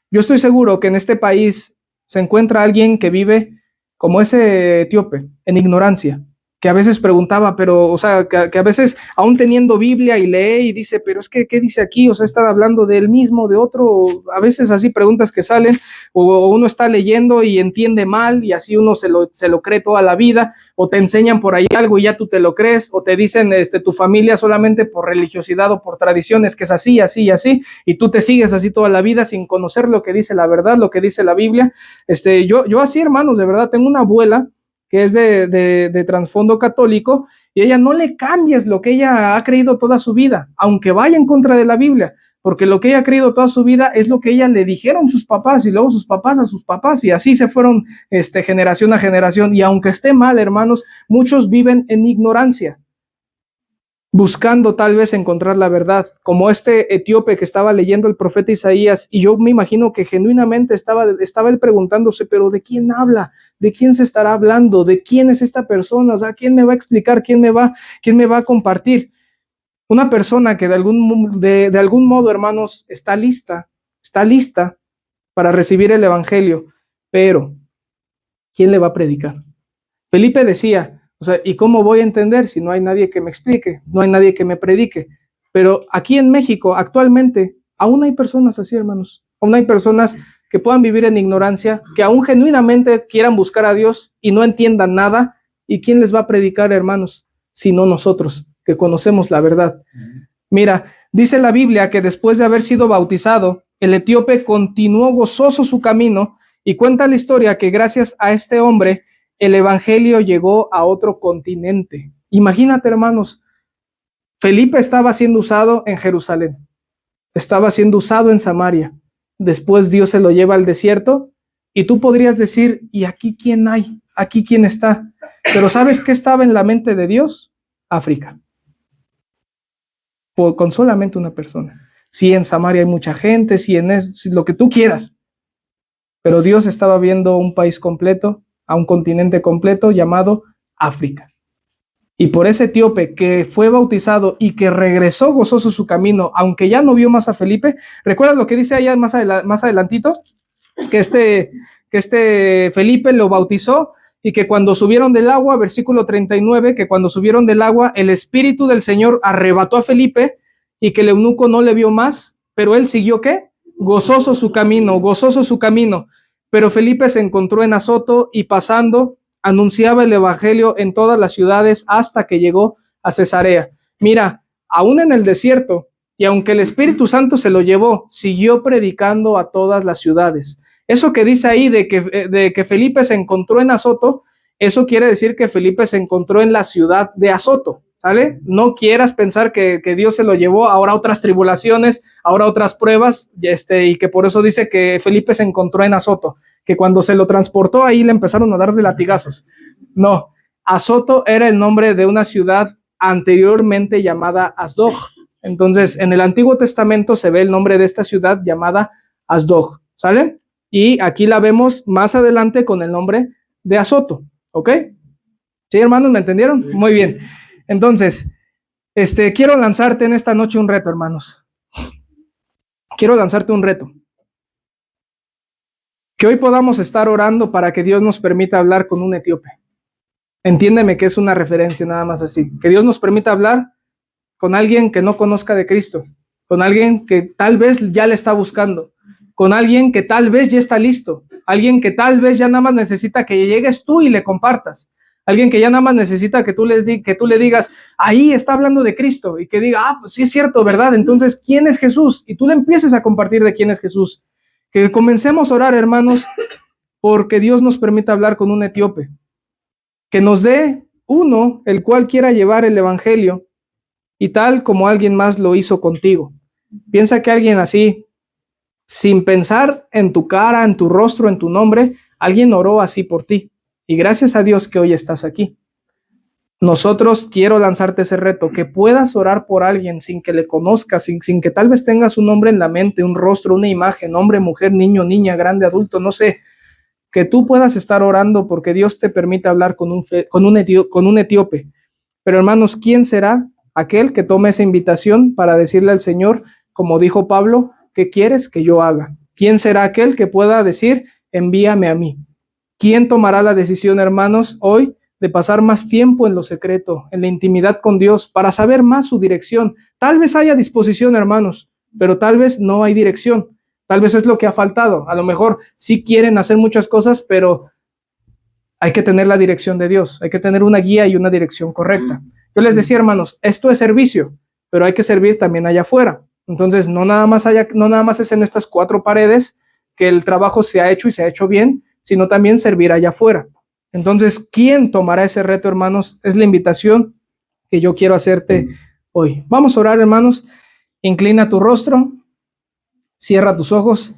Yo estoy seguro que en este país se encuentra alguien que vive como ese etíope, en ignorancia, que a veces preguntaba, pero, o sea, que a veces, aún teniendo Biblia y lee y dice, pero es que, ¿qué dice aquí? O sea, está hablando de él mismo, de otro, a veces así preguntas que salen, o uno está leyendo y entiende mal, y así uno se lo cree toda la vida, o te enseñan por ahí algo y ya tú te lo crees, o te dicen, tu familia solamente por religiosidad o por tradiciones, que es así, así y así, y tú te sigues así toda la vida sin conocer lo que dice la verdad, lo que dice la Biblia. Yo así, hermanos, de verdad, tengo una abuela que es de trasfondo católico, y ella no le cambies lo que ella ha creído toda su vida, aunque vaya en contra de la Biblia, porque lo que ella ha creído toda su vida es lo que ella le dijeron sus papás, y luego sus papás a sus papás, y así se fueron generación a generación, y aunque esté mal, hermanos, muchos viven en ignorancia, buscando tal vez encontrar la verdad, como este etíope que estaba leyendo el profeta Isaías, y yo me imagino que genuinamente estaba él preguntándose, pero ¿de quién habla? ¿De quién se estará hablando? ¿De quién es esta persona? O sea, ¿quién me va a explicar? ¿Quién me va a compartir? Una persona que de algún modo, hermanos, está lista para recibir el evangelio, pero ¿quién le va a predicar? Felipe decía, o sea, ¿y cómo voy a entender si no hay nadie que me explique, no hay nadie que me predique? Pero aquí en México, actualmente, aún hay personas así, hermanos. Aún hay personas que puedan vivir en ignorancia, que aún genuinamente quieran buscar a Dios y no entiendan nada. ¿Y quién les va a predicar, hermanos? Sino nosotros, que conocemos la verdad. Mira, dice la Biblia que después de haber sido bautizado, el etíope continuó gozoso su camino, y cuenta la historia que gracias a este hombre, el evangelio llegó a otro continente. Imagínate, hermanos, Felipe estaba siendo usado en Jerusalén, estaba siendo usado en Samaria. Después Dios se lo lleva al desierto, y tú podrías decir, ¿y aquí quién hay? ¿Aquí quién está? Pero ¿sabes qué estaba en la mente de Dios? África. Con solamente una persona. Sí, en Samaria hay mucha gente, sí, en eso, sí, lo que tú quieras. Pero Dios estaba viendo un país completo, a un continente completo llamado África. Y por ese etíope que fue bautizado y que regresó gozoso su camino, aunque ya no vio más a Felipe, ¿recuerdas lo que dice allá más adelantito? Que este Felipe lo bautizó, y que cuando subieron del agua, versículo 39, que cuando subieron del agua, el Espíritu del Señor arrebató a Felipe, y que el eunuco no le vio más, pero él siguió, ¿qué? Gozoso su camino, gozoso su camino. Pero Felipe se encontró en Azoto, y pasando, anunciaba el evangelio en todas las ciudades hasta que llegó a Cesarea. Mira, aún en el desierto, y aunque el Espíritu Santo se lo llevó, siguió predicando a todas las ciudades. Eso que dice ahí de que Felipe se encontró en Azoto, eso quiere decir que Felipe se encontró en la ciudad de Azoto, ¿sale? No quieras pensar que Dios se lo llevó ahora a otras tribulaciones, ahora a otras pruebas, y que por eso dice que Felipe se encontró en Azoto, que cuando se lo transportó ahí le empezaron a dar de latigazos. No, Azoto era el nombre de una ciudad anteriormente llamada Asdod. Entonces, en el Antiguo Testamento se ve el nombre de esta ciudad llamada Asdod, ¿sale? Y aquí la vemos más adelante con el nombre de Azoto, ¿ok? ¿Sí, hermanos? ¿Me entendieron? Sí. Muy bien. Entonces, quiero lanzarte en esta noche un reto, hermanos. Quiero lanzarte un reto. Que hoy podamos estar orando para que Dios nos permita hablar con un etíope. Entiéndeme que es una referencia nada más así. Que Dios nos permita hablar con alguien que no conozca de Cristo, con alguien que tal vez ya le está buscando, con alguien que tal vez ya está listo, alguien que tal vez ya nada más necesita que llegues tú y le compartas, alguien que ya nada más necesita que tú le digas, ahí está hablando de Cristo, y que diga, pues sí es cierto, ¿verdad? Entonces, ¿quién es Jesús? Y tú le empieces a compartir de quién es Jesús. Que comencemos a orar, hermanos, porque Dios nos permita hablar con un etíope, que nos dé uno, el cual quiera llevar el evangelio, y tal como alguien más lo hizo contigo. Piensa que alguien así, sin pensar en tu cara, en tu rostro, en tu nombre, alguien oró así por ti. Y gracias a Dios que hoy estás aquí. Nosotros quiero lanzarte ese reto, que puedas orar por alguien sin que le conozcas, sin que tal vez tengas un nombre en la mente, un rostro, una imagen, hombre, mujer, niño, niña, grande, adulto, no sé, que tú puedas estar orando porque Dios te permite hablar con un etíope. Pero hermanos, ¿quién será aquel que tome esa invitación para decirle al Señor, como dijo Pablo, ¿qué quieres que yo haga? ¿Quién será aquel que pueda decir, envíame a mí? ¿Quién tomará la decisión, hermanos, hoy de pasar más tiempo en lo secreto, en la intimidad con Dios, para saber más su dirección? Tal vez haya disposición, hermanos, pero tal vez no hay dirección. Tal vez es lo que ha faltado. A lo mejor sí quieren hacer muchas cosas, pero hay que tener la dirección de Dios. Hay que tener una guía y una dirección correcta. Yo les decía, hermanos, esto es servicio, pero hay que servir también allá afuera. Entonces, no nada más es en estas 4 paredes que el trabajo se ha hecho y se ha hecho bien, sino también servir allá afuera. Entonces, ¿quién tomará ese reto, hermanos? Es la invitación que yo quiero hacerte hoy. Vamos a orar, hermanos. Inclina tu rostro, cierra tus ojos.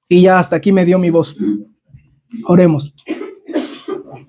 Y ya hasta aquí me dio mi voz. Oremos.